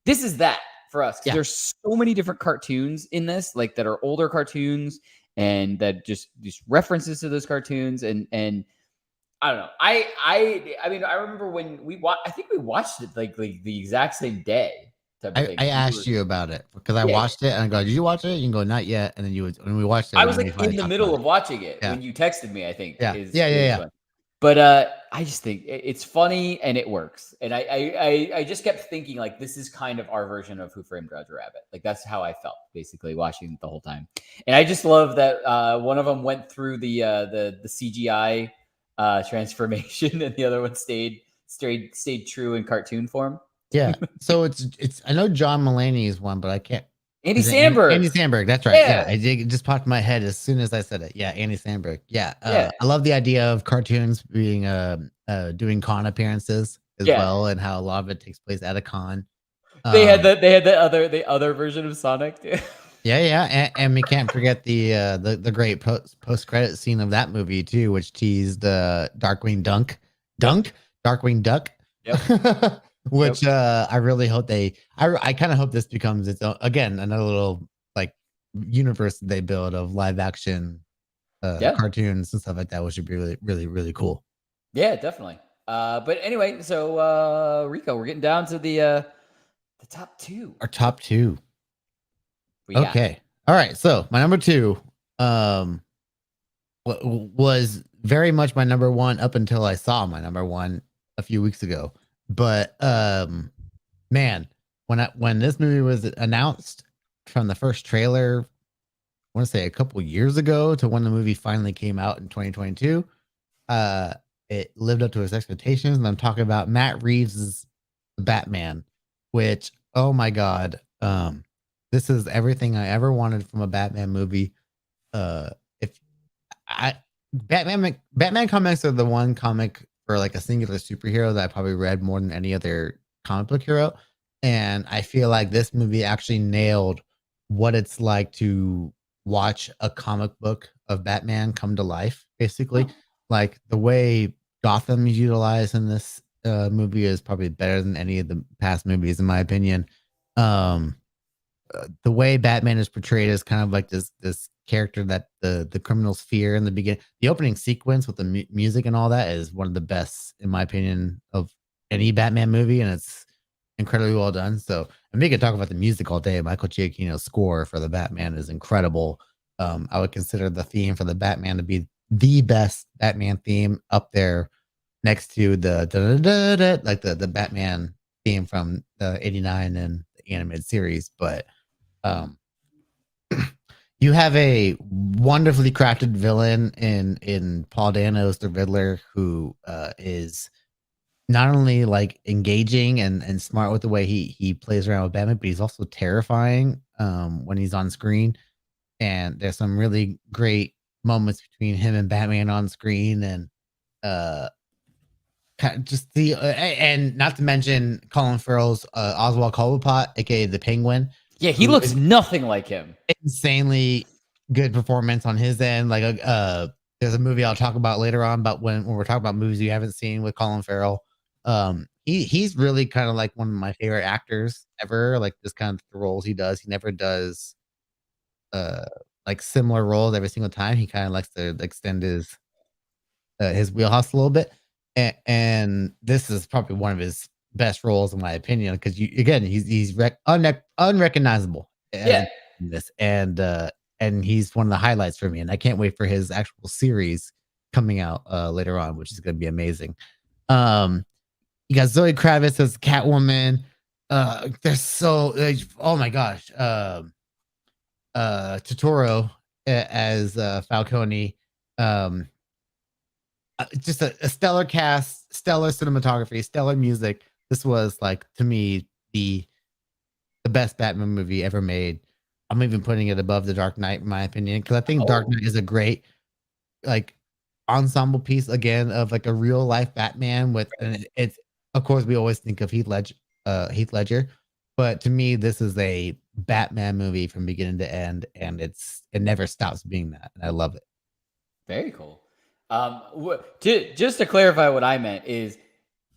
This is that for us. Yeah. There's so many different cartoons in this, like that are older cartoons and that just references to those cartoons. And I don't know. I mean, I remember when we watched. I think we watched it like the exact same day type of thing. I asked you about it because I Yeah, watched it and I go, "Did you watch it?" You can go, "Not yet." And then you would when we watched it, I and was then we like finally in the talked about middle it. of watching it Yeah, when you texted me. I think yeah, is yeah, it yeah, was yeah. fun. But I just think it's funny and it works. And I just kept thinking like this is kind of our version of Who Framed Roger Rabbit. Like that's how I felt basically watching it the whole time. And I just love that one of them went through the CGI transformation and the other one stayed true in cartoon form. Yeah. So it's I know John Mulaney is one, but I can't. Andy Is it Samberg. Andy Samberg? That's right. Yeah, Yeah. I did. It just popped in my head as soon as I said it. Yeah, Andy Samberg. Yeah. Yeah. I love the idea of cartoons being doing con appearances as Yeah. well, and how a lot of it takes place at a con. They had the other version of Sonic too. Yeah, yeah, and we can't forget the great post credit scene of that movie too, which teased Darkwing Yep. Darkwing Duck, Yep. which I really hope I kind of hope this becomes its own again another little like universe that they build of live action Yeah. cartoons and stuff like that, which would be really really really cool. Yeah, definitely. But anyway, so Rico, we're getting down to the top two. Our top two. We got. Okay, all right. So my number two, was very much my number one up until I saw my number one a few weeks ago. But man, when this movie was announced from the first trailer, I want to say a couple years ago to when the movie finally came out in 2022, it lived up to its expectations. And I'm talking about Matt Reeves' Batman, which oh my god, this is everything I ever wanted from a Batman movie. If I Batman comics are the one comic for like a singular superhero that I probably read more than any other comic book hero, and I feel like this movie actually nailed what it's like to watch a comic book of Batman come to life. Basically, like the way Gotham is utilized in this movie is probably better than any of the past movies, in my opinion. Um, the way Batman is portrayed as kind of like this character that the criminals fear in the beginning. The opening sequence with the music and all that is one of the best, in my opinion, of any Batman movie, and it's incredibly well done. So, and we could talk about the music all day. Michael Giacchino's score for the Batman is incredible. I would consider the theme for the Batman to be the best Batman theme up there, next to the like the Batman theme from the '89 and the animated series, but um, you have a wonderfully crafted villain in Paul Dano's the Riddler, who is not only like engaging and smart with the way he plays around with Batman, but he's also terrifying when he's on screen. And there's some really great moments between him and Batman on screen, and uh, just the and not to mention Colin Farrell's Oswald Cobblepot, aka the Penguin. Yeah, he looks nothing like him. Insanely good performance on his end. Like there's a movie I'll talk about later on about when we're talking about movies you haven't seen with Colin Farrell. He's really kind of like one of my favorite actors ever. Like just kind of the roles he does. He never does like similar roles every single time. He kind of likes to extend his wheelhouse a little bit. And this is probably one of his best roles in my opinion, because he's unrecognizable Yeah. in this, and he's one of the highlights for me, and I can't wait for his actual series coming out later on, which is going to be amazing. You got Zoe Kravitz as Catwoman. They're so oh my gosh. Totoro as Falcone. Just a stellar cast, stellar cinematography, stellar music. This was like to me the best Batman movie ever made. I'm even putting it above The Dark Knight in my opinion, because I think Dark Knight is a great like ensemble piece again of like a real life Batman with, and it's of course we always think of Heath Ledger, but to me this is a Batman movie from beginning to end, and it never stops being that, and I love it. Very cool. Just to clarify, what I meant is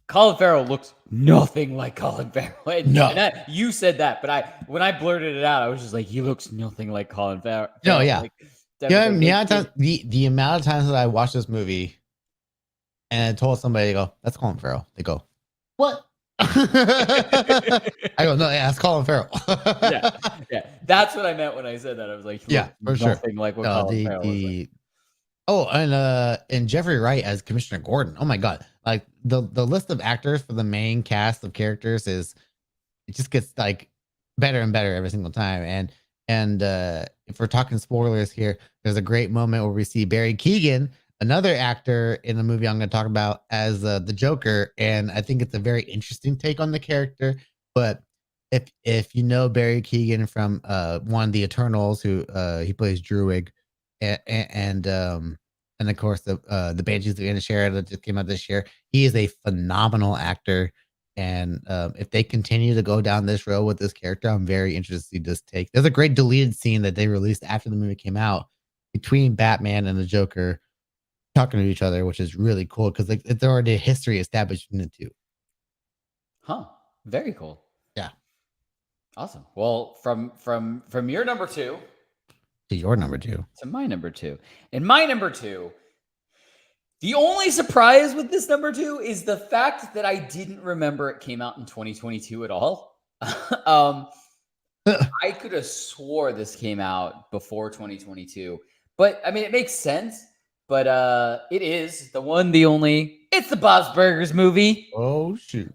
Colin Farrell looks nothing like Colin Farrell. No. You said that, but when I blurted it out, I was just like, he looks nothing like Colin Farrell. No, yeah. Like, The amount of times that I watched this movie and I told somebody, go, that's Colin Farrell. They go, what? I go, no, yeah, it's Colin Farrell. yeah, that's what I meant when I said that. I was like, Yeah, for sure. nothing like what No, Colin Farrell was like. Oh, and Jeffrey Wright as Commissioner Gordon. Oh my god. Like the list of actors for the main cast of characters is it just gets like better and better every single time. And if we're talking spoilers here, there's a great moment where we see Barry Keoghan, another actor in the movie I'm going to talk about as the Joker, and I think it's a very interesting take on the character. But if you know Barry Keoghan from one of the Eternals, who he plays Druig, and of course the Banshees of Inisherin that just came out this year, he is a phenomenal actor. And if they continue to go down this road with this character, I'm very interested to see this take. There's a great deleted scene that they released after the movie came out between Batman and the Joker talking to each other, which is really cool because like it's already a history established in the two. Huh. Very cool. Yeah. Awesome. Well, from your number 2 to your number 2 to my number 2, and my number 2. The only surprise with this number 2 is the fact that I didn't remember it came out in 2022 at all. I could have swore this came out before 2022, but I mean, it makes sense. But it is the one, the only. It's the Bob's Burgers movie. Oh shoot!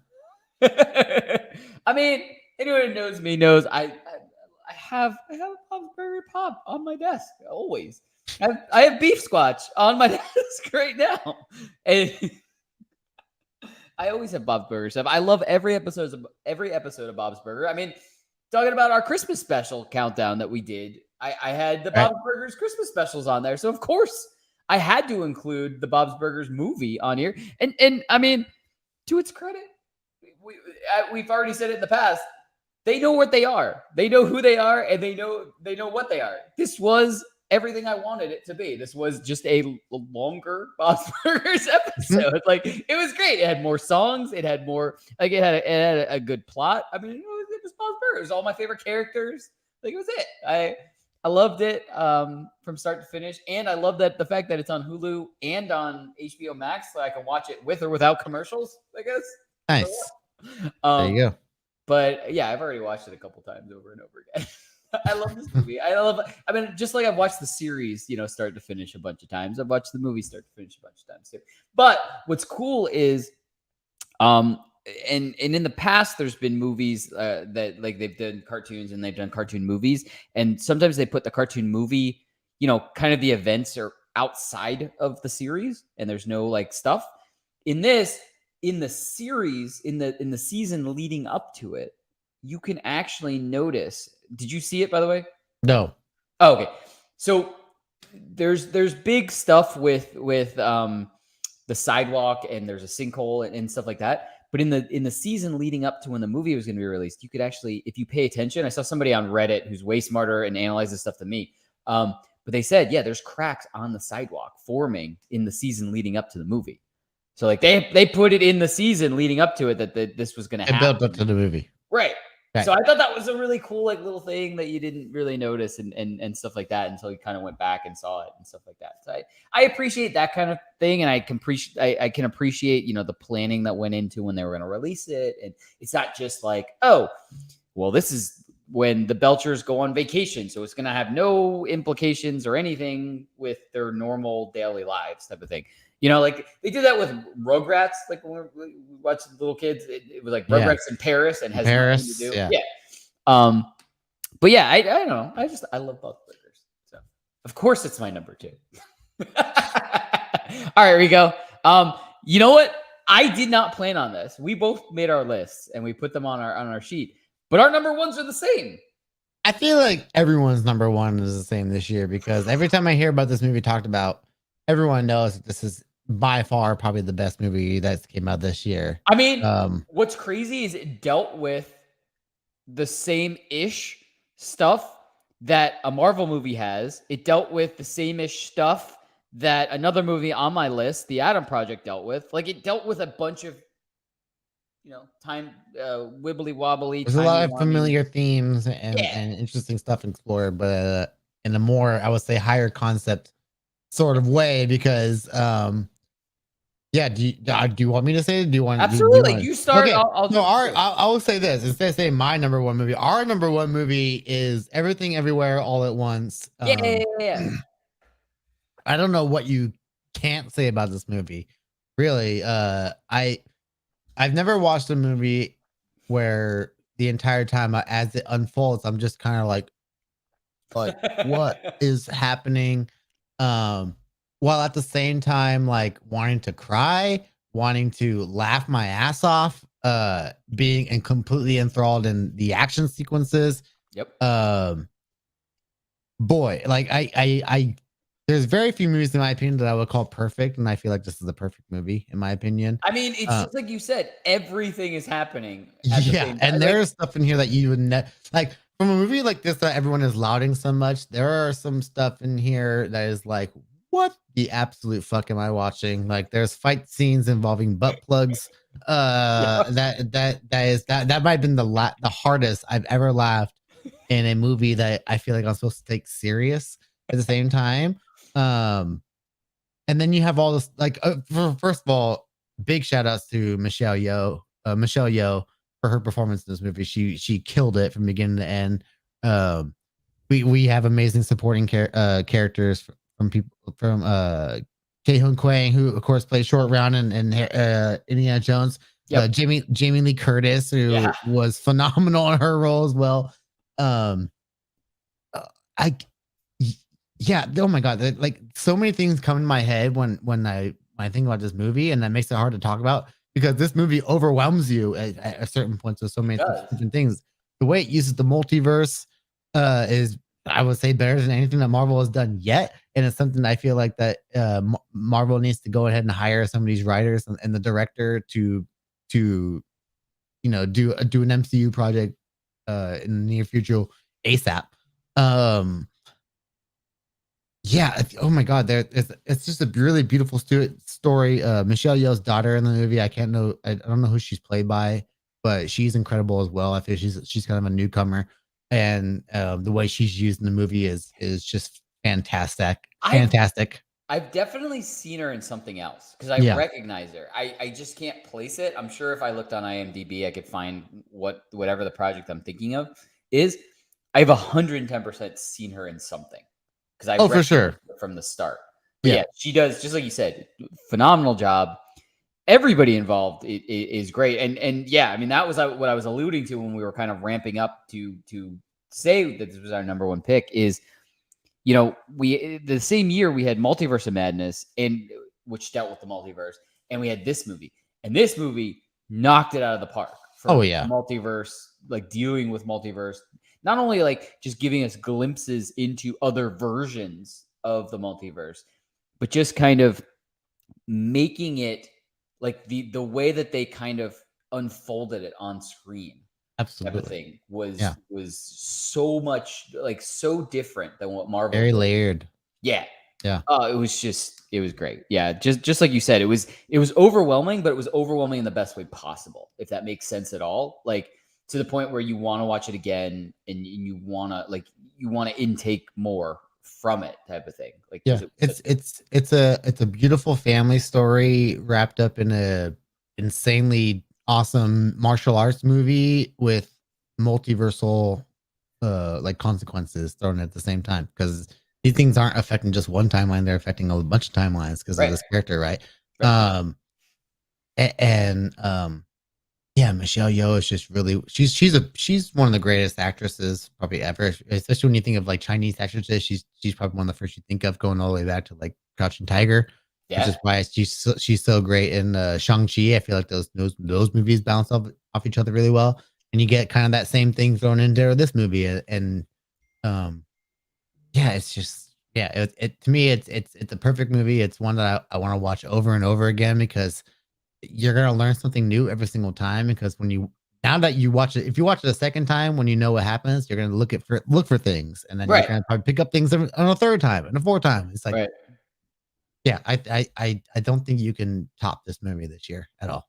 I mean, anyone who knows me knows I have a Bob's Burger pop on my desk always. I have beef squatch on my desk right now, and I always have Bob's Burger stuff. I love every episode of Bob's Burger. I mean, talking about our Christmas special countdown that we did, I had the Bob's Burgers Christmas specials on there, so of course I had to include the Bob's Burgers movie on here. And I mean, to its credit, we've already said it in the past. They know what they are. They know who they are, and they know what they are. This was everything I wanted it to be. This was just a longer Bob's Burgers episode. Like, it was great. It had more songs. It had more, like, it had a good plot. I mean, it was Bob's Burgers. All my favorite characters. Like, it was it. I loved it from start to finish. And I love that the fact that it's on Hulu and on HBO Max, so I can watch it with or without commercials, I guess. Nice. There you go. But yeah, I've already watched it a couple times over and over again. I love this movie. I mean, just like I've watched the series, start to finish a bunch of times. I've watched the movie start to finish a bunch of times too. But what's cool is, and in the past, there's been movies that like they've done cartoons and they've done cartoon movies, and sometimes they put the cartoon movie, kind of the events are outside of the series, and there's no like stuff. In this, in the series, in the season leading up to it, you can actually notice. Did you see it, by the way? No. Oh, okay. So there's big stuff with the sidewalk, and there's a sinkhole and stuff like that. But in the season leading up to when the movie was going to be released, you could actually, if you pay attention, I saw somebody on Reddit who's way smarter and analyzes stuff than me. But they said, yeah, there's cracks on the sidewalk forming in the season leading up to the movie. So like they put it in the season leading up to it that this was going to happen. It built up to the movie. Right. Okay. So I thought that was a really cool like little thing that you didn't really notice and stuff like that until you kind of went back and saw it and stuff like that. So I appreciate that kind of thing, and I can appreciate the planning that went into when they were going to release it, and it's not just like, oh, well, this is when the Belchers go on vacation, so it's going to have no implications or anything with their normal daily lives type of thing. Like they did that with Rugrats. Like when we watched Little Kids, it was like Rugrats in Paris and has nothing to do. Yeah. But yeah, I don't know. I love Bob's Burgers. So of course it's my number 2. All right, Rico. You know what? I did not plan on this. We both made our lists and we put them on our sheet, but our number 1s are the same. I feel like everyone's number 1 is the same this year because every time I hear about this movie talked about, everyone knows that this is by far probably the best movie that came out this year. I mean, what's crazy is it dealt with the same-ish stuff that a Marvel movie has. It dealt with the same-ish stuff that another movie on my list, The Atom Project, dealt with. Like, it dealt with a bunch of, time, wibbly wobbly. There's a lot of familiar themes and interesting stuff explored, but in a more, I would say, higher concept sort of way, because Yeah. Do you want me to say it? Do you want? Absolutely. You start. Okay. I'll So I will say this instead of saying my number one movie. Our number one movie is Everything Everywhere All at Once. Yeah. I don't know what you can't say about this movie. Really, I've never watched a movie where the entire time as it unfolds, I'm just kind of like what is happening? While at the same time, like wanting to cry, wanting to laugh my ass off, being and completely enthralled in the action sequences. Yep. Boy, like I there's very few movies in my opinion that I would call perfect, and I feel like this is a perfect movie in my opinion. I mean, it's just like you said, everything is happening at the Yeah, same time. and there's stuff in here that you would like from a movie like this that everyone is lauding so much. There are some stuff in here that is like, what the absolute fuck am I watching? Like, there's fight scenes involving butt plugs. That might have been the hardest I've ever laughed in a movie that I feel like I'm supposed to take serious at the same time. And then you have all this like first of all, big shout outs to Michelle Yeoh for her performance in this movie. She killed it from beginning to end. We have amazing supporting characters from people from Tae Hoon Kwang, who of course plays Short Round in Indiana Jones. Yep. Jamie Lee Curtis, who was phenomenal in her role as well. Yeah, oh my god, like so many things come in my head when I think about this movie, and that makes it hard to talk about because this movie overwhelms you at certain points with so many different things. The way it uses the multiverse is, I would say, better than anything that Marvel has done yet, and it's something I feel like that Marvel needs to go ahead and hire some of these writers and the director to do an MCU project in the near future ASAP. Yeah. Oh my God. It's just a really beautiful story. Michelle Yeoh's daughter in the movie. I don't know who she's played by, but she's incredible as well. I think she's kind of a newcomer, and the way she's used in the movie is just fantastic. Fantastic. I've definitely seen her in something else because I recognize her. I just can't place it. I'm sure if I looked on IMDb, I could find whatever the project I'm thinking of is. I've 110% seen her in something. For sure from the start. But yeah, she does, just like you said, phenomenal job. Everybody involved is great. And yeah, I mean, that was what I was alluding to when we were kind of ramping up to say that this was our number one pick is, the same year we had Multiverse of Madness, which dealt with the multiverse, and we had this movie. And this movie knocked it out of the park for multiverse, like dealing with multiverse. Not only like just giving us glimpses into other versions of the multiverse, but just kind of making it like the way that they kind of unfolded it on screen. Absolutely. Type of thing was so much like so different than what Marvel very layered. Yeah. Yeah. It was great. Yeah. Just like you said, it was overwhelming, but it was overwhelming in the best way possible, if that makes sense at all. Like, to the point where you want to watch it again and you want to intake more from it, type of thing. Like, it's a beautiful family story wrapped up in a insanely awesome martial arts movie with multiversal like consequences thrown at the same time, because these things aren't affecting just one timeline, they're affecting a bunch of timelines because of this character, right? Yeah, Michelle Yeoh is just really she's one of the greatest actresses probably ever, especially when you think of like Chinese actresses. She's probably one of the first you think of, going all the way back to like Crouching Tiger, which is why she's so great in Shang-Chi. I feel like those movies bounce off each other really well, and you get kind of that same thing thrown into this movie. And it's just it to me it's a perfect movie. It's one that I want to watch over and over again, because you're gonna learn something new every single time. Because now that you watch it, if you watch it a second time, when you know what happens, you're gonna look for things, and then you're gonna probably pick up things on a third time and a fourth time. It's like, I don't think you can top this movie this year at all.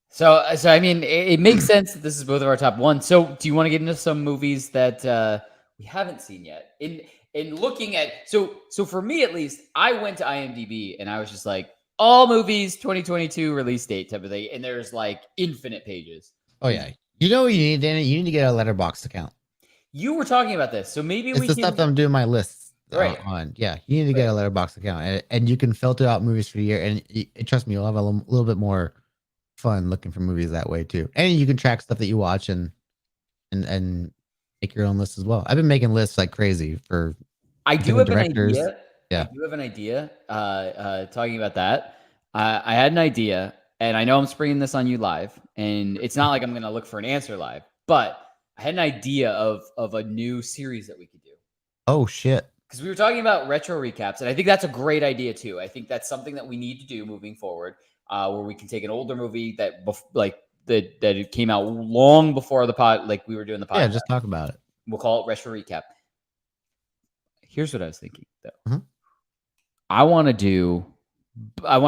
So I mean, it makes sense that this is both of our top one. So do you want to get into some movies that we haven't seen yet? In looking at so for me at least, I went to IMDb and I was just like, all movies 2022 release date type of thing, and there's like infinite pages. Oh yeah, you know what you need, Danny? You need to get a letterbox account. You were talking about this, so maybe It's we the can. stuff that I'm doing my lists Right. on. Yeah, you need to get a letterbox account, and you can filter out movies for the year. And trust me, you'll have a little bit more fun looking for movies that way too. And you can track stuff that you watch and make your own list as well. I've been making lists like crazy for I do have directors. an idea. Yeah. I do have an idea. Talking about that, I had an idea, and I know I'm springing this on you live, and it's not like I'm going to look for an answer live, but I had an idea of a new series that we could do. Oh shit! Because we were talking about retro recaps, and I think that's a great idea too. I think that's something that we need to do moving forward, where we can take an older movie that it came out long before the pod, like we were doing the podcast. Yeah, just talk about it. We'll call it retro recap. Here's what I was thinking, though. Mm-hmm. I want to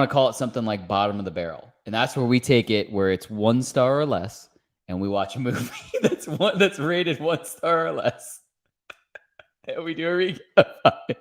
call it something like bottom of the barrel. And that's where we take it where it's 1 star or less. And we watch a movie that's rated 1 star or less. And we do a recap on it.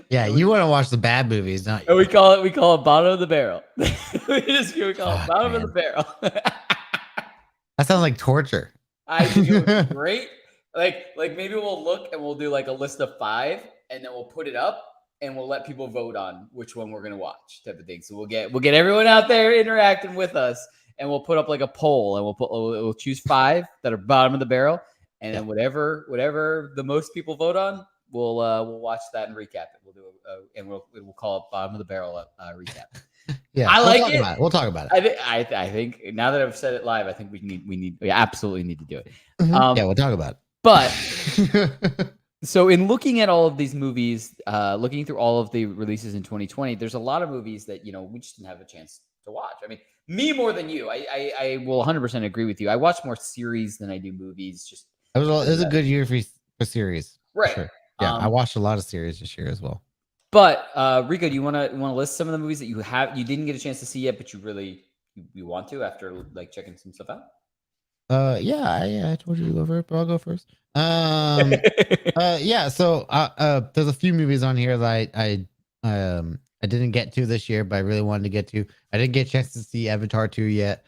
Yeah, you want to watch the bad movies, don't you? And we call it bottom of the barrel. we call it bottom of the barrel. That sounds like torture. I think it would be great. Like maybe we'll look and we'll do like a list of 5, and then we'll put it up and we'll let people vote on which one we're gonna watch, type of thing. So we'll get everyone out there interacting with us, and we'll put up like a poll, and we'll choose 5 that are bottom of the barrel, and then whatever the most people vote on, we'll watch that and recap it. We'll do and we'll call it bottom of the barrel recap. Yeah, I like it. We'll talk about it. I think now that I've said it live, I think we absolutely need to do it. Mm-hmm. Yeah, we'll talk about it. But so in looking at all of these movies, looking through all of the releases in 2020, there's a lot of movies that, we just didn't have a chance to watch. I mean, me more than you. I will 100% agree with you. I watch more series than I do movies. It was a good year for series. Right. Sure. Yeah, I watched a lot of series this year as well. But Rico, do you want to list some of the movies that you didn't get a chance to see yet, but you really you want to after like checking some stuff out? Yeah, I told you to go first, but I'll go first. Yeah. So, there's a few movies on here that I didn't get to this year, but I really wanted to get to. I didn't get a chance to see Avatar 2 yet.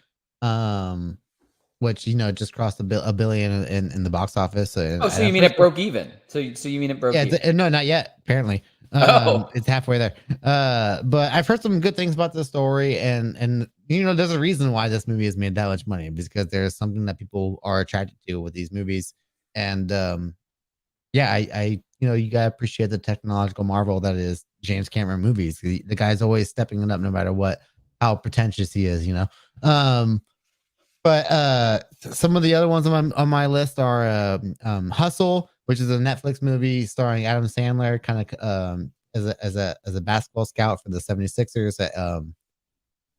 Which just crossed a billion in the box office. So you mean it broke even? So you mean it broke? Yeah, no, not yet. Apparently, it's halfway there. But I've heard some good things about the story, and there's a reason why this movie has made that much money, because there's something that people are attracted to with these movies, and yeah, I you gotta appreciate the technological marvel that is James Cameron movies. The guy's always stepping it up, no matter how pretentious he is. But some of the other ones on my list are Hustle, which is a Netflix movie starring Adam Sandler, kind of as a basketball scout for the 76ers.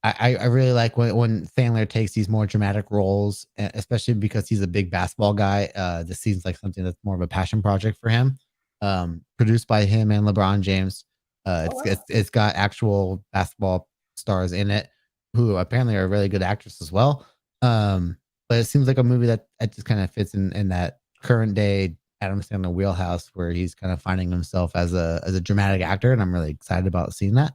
I really like when Sandler takes these more dramatic roles, especially because he's a big basketball guy. This seems like something that's more of a passion project for him. Produced by him and LeBron James. It's got actual basketball stars in it who apparently are really good actors as well. But it seems like a movie that just kind of fits in that current day Adam Sandler wheelhouse, where he's kind of finding himself as a dramatic actor, and I'm really excited about seeing that.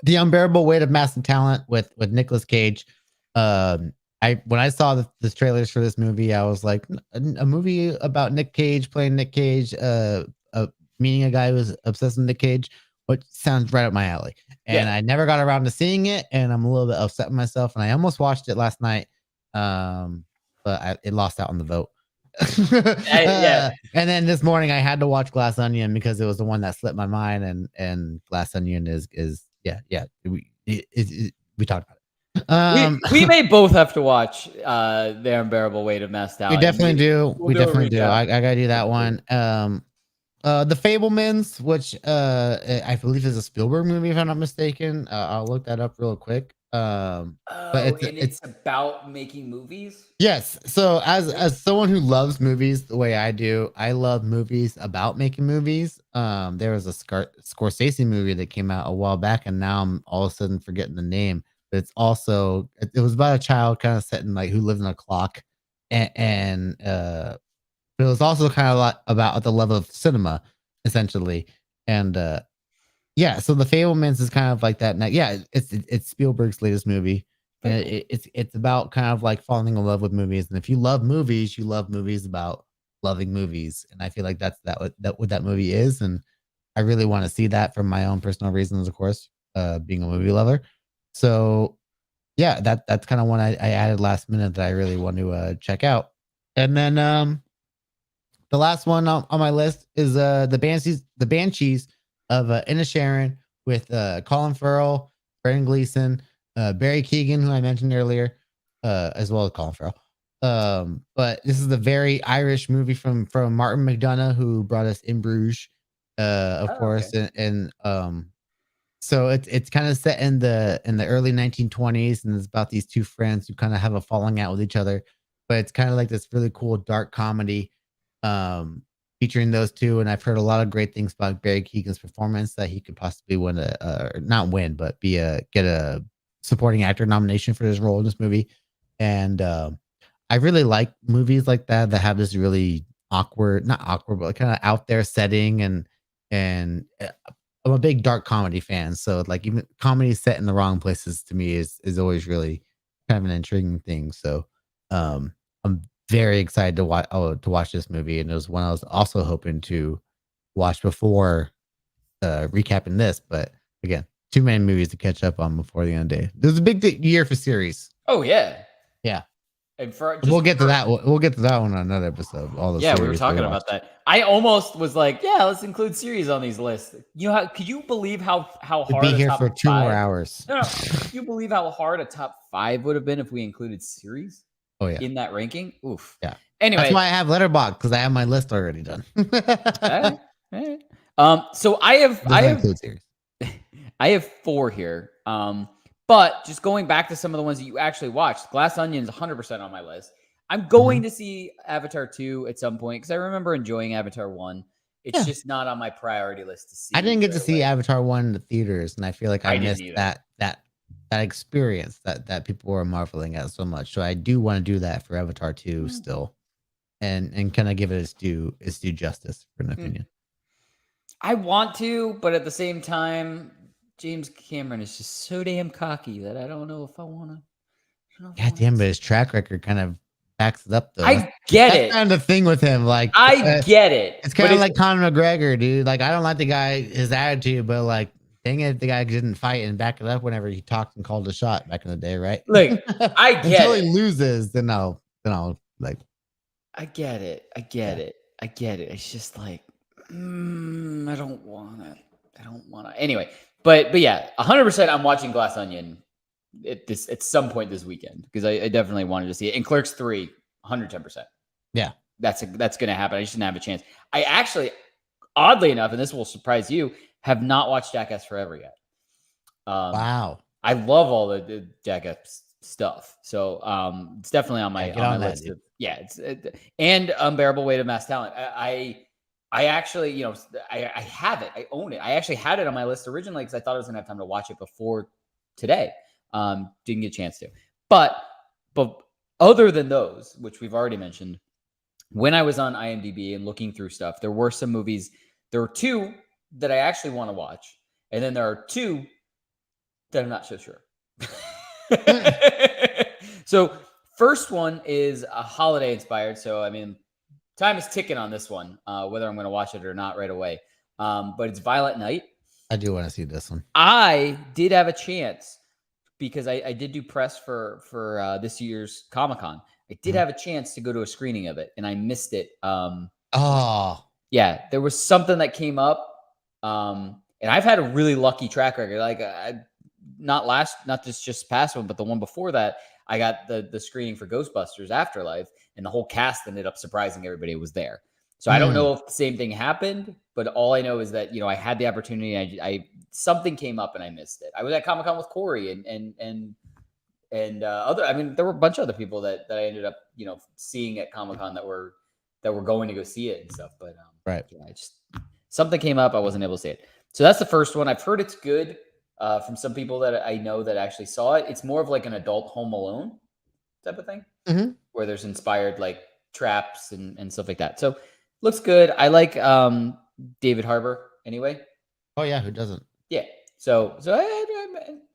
The Unbearable Weight of Massive Talent with Nicolas Cage. When I saw the trailers for this movie, I was like, a movie about Nick Cage playing Nick Cage, meeting a guy who's obsessed with Nick Cage, which sounds right up my alley. And I never got around to seeing it, and I'm a little bit upset with myself. And I almost watched it last night, but it lost out on the vote. And then this morning I had to watch Glass Onion because it was the one that slipped my mind, and Glass Onion is we talked about it. We may both have to watch The Unbearable Weight of Massive Talent. We definitely do. We definitely do. I gotta do that one. The Fablemans, which I believe is a Spielberg movie, if I'm not mistaken. I'll look that up real quick. But it's about making movies. Yes. So as someone who loves movies the way I do, I love movies about making movies. There was a Scorsese movie that came out a while back, and now I'm all of a sudden forgetting the name. But it's also it was about a child kind of setting like who lives in a clock, and but it was also kind of a lot about the love of cinema, essentially. And Yeah, so The Fablemans is kind of like that. Yeah, it's Spielberg's latest movie, and Very cool. it's about kind of like falling in love with movies. And if you love movies, you love movies about loving movies. And I feel like that's what that movie is. And I really want to see that for my own personal reasons, of course, being a movie lover. So yeah, that's kind of one I added last minute that I really want to check out. And then the last one on my list is the Banshees of Inisherin with Colin Farrell, Brendan Gleeson, Barry Keoghan, who I mentioned earlier, as well as Colin Farrell. But this is a very Irish movie from Martin McDonagh, who brought us In Bruges, of course, Okay. and so it's kind of set in the early 1920s, and it's about these two friends who kind of have a falling out with each other. But it's kind of like this really cool dark comedy, um, featuring those two. And I've heard a lot of great things about Barry Keoghan's performance, that he could possibly win not win, but get a supporting actor nomination for his role in this movie. And I really like movies like that that have this really not awkward, but kind of out there setting. And I'm a big dark comedy fan, so like even comedy set in the wrong places to me is always really kind of an intriguing thing. So I'm very excited to watch this movie, and it was one I was also hoping to watch before recapping this. But again, too many movies to catch up on before the end of the day. There's a big year for series. Oh yeah. Yeah, And for we'll get to that. We'll get to that one on another episode. All the yeah, we were series talking about watched. that. I almost was like, yeah, let's include series on these lists. You know, could you believe how We'd hard be a here top for 2 more five? hours. No, could you believe how hard a top 5 would have been if we included series Oh yeah, in that ranking? Oof. yeah. Anyway, That's why I have Letterboxd, because I have my list already done. all right. So Doesn't include series. I have 4 here. But just going back to some of the ones that you actually watched, Glass Onion is 100% on my list. I'm going to see Avatar 2 at some point because I remember enjoying Avatar 1. It's Yeah. just not on my priority list to see. I didn't get to right see away. Avatar 1 in the theaters, and I feel like I I didn't missed either. that experience that people were marveling at so much. So I do want to do that for Avatar 2 still, and kind of give it its due justice, for an opinion. I want to, but at the same time, James Cameron is just so damn cocky that I don't know if I want to. God damn, but his track record kind of backs it up, though. I get That's it. kind of the thing with him. Like, I get it. it's kind of like Conor McGregor, dude. Like, I don't like the guy, his attitude, but like, dang it, the guy didn't fight and back it up whenever he talked and called a shot back in the day, right? Like, I get until it. he loses, then I'll like. I get it. I get it. It's just like, I don't want it. Anyway, but yeah, 100%. I'm watching Glass Onion at some point this weekend because I definitely wanted to see it. And Clerks 3, 110%. Yeah, that's going to happen. I just didn't have a chance. I actually, oddly enough, and this will surprise you, have not watched Jackass Forever yet. Wow. I love all the Jackass stuff. So it's definitely on my list. And Unbearable Weight of Mass Talent. I actually, I have it. I own it. I actually had it on my list originally because I thought I was going to have time to watch it before today. Didn't get a chance to. But other than those, which we've already mentioned, when I was on IMDb and looking through stuff, there were some movies. There were 2 that I actually want to watch. And then there are 2 that I'm not so sure. So first one is a holiday inspired. So, I mean, time is ticking on this one, whether I'm going to watch it or not right away. But it's Violent Night. I do want to see this one. I did have a chance because I did do press for this year's Comic-Con. I did have a chance to go to a screening of it, and I missed it. Yeah, there was something that came up, and I've had a really lucky track record. Like, not this just past one, but the one before that, I got the screening for Ghostbusters Afterlife, and the whole cast ended up surprising everybody was there. So I don't know if the same thing happened, but all I know is that, I had the opportunity. I something came up and I missed it. I was at Comic-Con with Corey and other. I mean, there were a bunch of other people that I ended up, seeing at Comic-Con that were going to go see it and stuff. But right, yeah, something came up. I wasn't able to see it. So that's the first one. I've heard it's good from some people that I know that actually saw it. It's more of like an adult Home Alone type of thing, where there's inspired like traps and stuff like that. So looks good. I like David Harbour anyway. Oh yeah, who doesn't? Yeah. So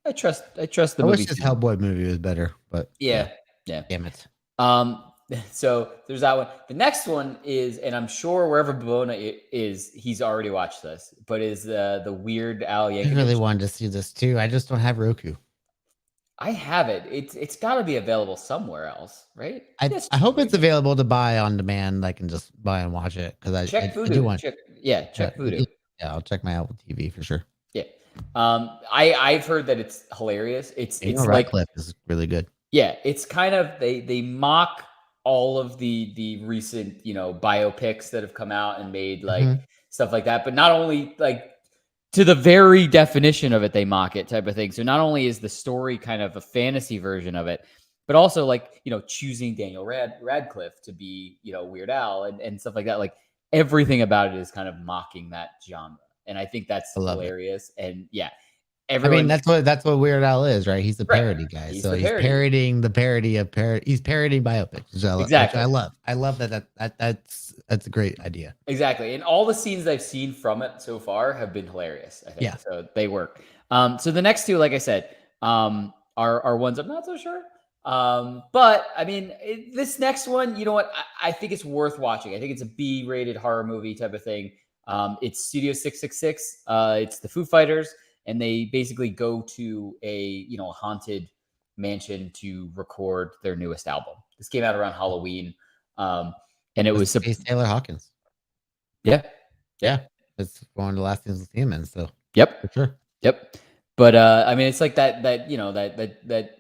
I trust the I movie. wish this Hellboy movie was better, but Yeah. damn it. So there's that one. The next one is, and I'm sure wherever Bona is, he's already watched this, but is the Weird Al I Yankovic. really wanted to see this too. I just don't have Roku. I have it. It's got to be available somewhere else, right? I hope it's available to buy on demand. I can just buy and watch it because I Check do Voodoo. want. Check Voodoo. Yeah, I'll check my Apple TV for sure. Yeah. I've heard that it's hilarious. It's like Radcliffe is really good. Yeah, it's kind of they mock all of the recent, biopics that have come out and made like stuff like that, but not only like to the very definition of it, they mock it type of thing. So not only is the story kind of a fantasy version of it, but also like, choosing Daniel Radcliffe to be, Weird Al and stuff like that. Like everything about it is kind of mocking that genre. And I think that's hilarious. And yeah, everyone. I mean, that's what Weird Al is, right? He's a parody guy. He's parodying the parody of parody. He's parodying biopics. Exactly. Which I love that's a great idea. Exactly. And all the scenes I've seen from it so far have been hilarious, I think. Yeah. So they work. So the next two, like I said, are ones I'm not so sure. But I mean, this next one, you know what? I think it's worth watching. I think it's a B-rated horror movie type of thing. It's Studio 666. It's the Foo Fighters, and they basically go to a haunted mansion to record their newest album. This came out around Halloween, and it was Taylor Hawkins. Yeah, it's one of the last things we'll see him in. So yep, for sure. Yep. But I mean, it's like that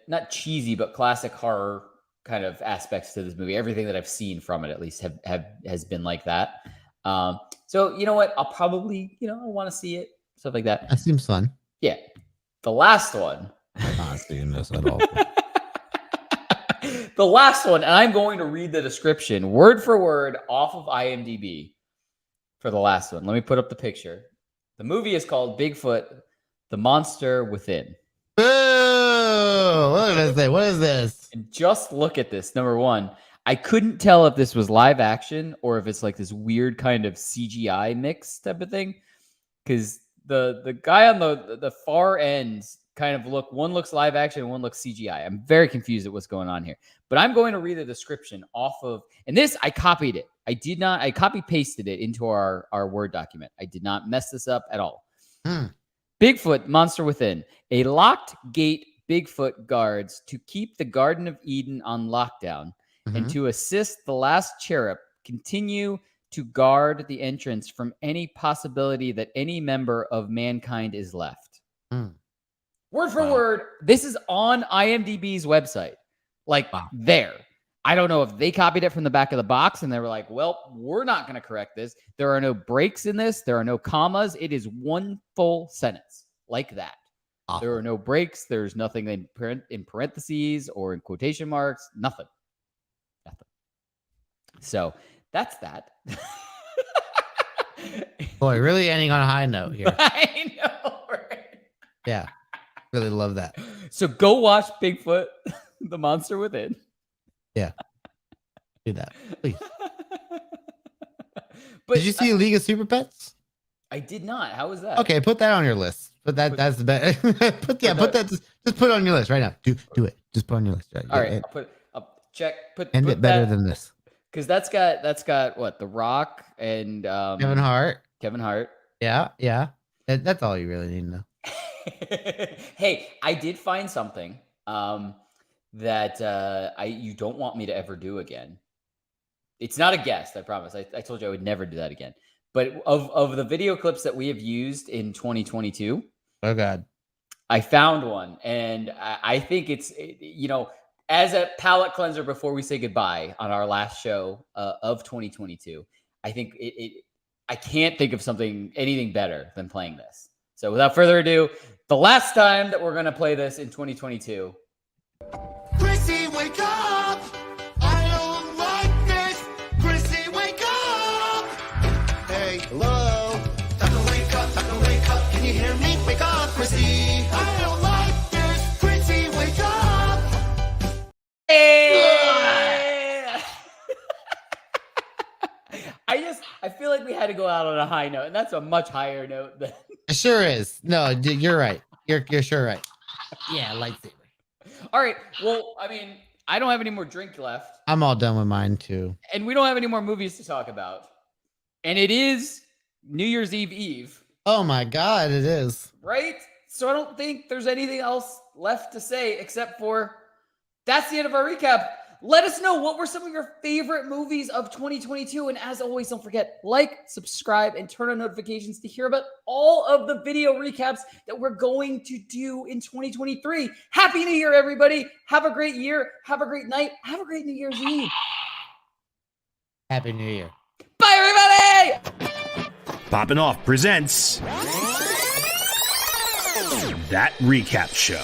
not cheesy but classic horror kind of aspects to this movie. Everything that I've seen from it, at least, has been like that. So you know what? I'll probably I want to see it, stuff like that. That seems fun. Yeah. The last one. I'm not seeing this at all. The last one, and I'm going to read the description word for word off of IMDb for the last one. Let me put up the picture. The movie is called Bigfoot: The Monster Within. Oh, what did I say? What is this? And just look at this. Number one, I couldn't tell if this was live action or if it's like this weird kind of CGI mix type of thing. Because the guy on the far ends kind of one looks live action and one looks CGI. I'm very confused at what's going on here. But I'm going to read the description off of, and this, I copied it. I copy pasted it into our Word document. I did not mess this up at all. Bigfoot, Monster Within. A locked gate Bigfoot guards to keep the Garden of Eden on lockdown and to assist the last cherub continue to guard the entrance from any possibility that any member of mankind is left. Word for word, this is on IMDb's website. There. I don't know if they copied it from the back of the box and they were like, well, we're not going to correct this. There are no breaks in this. There are no commas. It is one full sentence like that. Awesome. There are no breaks. There's nothing in parentheses or in quotation marks. Nothing. So that's that. Boy, really ending on a high note here. I know, right? Yeah. Really love that. So go watch Bigfoot, The Monster Within. Yeah. Do that, please. But did you see League of Super Pets? I did not. How was that? Okay, put that on your list. That's the best. Just put it on your list right now. Do it. Just put it on your list. Right? All right, I'll check. End it better than this. Because that's got what? The Rock and Kevin Hart. Yeah. That's all you really need to know. Hey, I did find something that you don't want me to ever do again. It's not a guest, I promise. I told you I would never do that again. But of the video clips that we have used in 2022, oh god, I found one, and I think it's as a palate cleanser before we say goodbye on our last show of 2022. I think I can't think of anything better than playing this. So without further ado, the last time that we're going to play this in 2022. Chrissy, wake up! I don't like this! Chrissy, wake up! Hey, hello? Time to wake up, can you hear me? Wake up, Chrissy! I don't like this! Chrissy, wake up! Hey! I feel like we had to go out on a high note, and that's a much higher note than It sure is. No, you're right. You're sure right. Yeah, lightsaber. All right. Well, I mean, I don't have any more drink left. I'm all done with mine too. And we don't have any more movies to talk about. And it is New Year's Eve. Oh my God, it is. Right? So I don't think there's anything else left to say except for that's the end of our recap. Let us know what were some of your favorite movies of 2022. And as always, don't forget, like, subscribe, and turn on notifications to hear about all of the video recaps that we're going to do in 2023. Happy New Year, everybody. Have a great year. Have a great night. Have a great New Year's Eve. Happy New Year. Bye, everybody. Popping Off presents That Recap Show.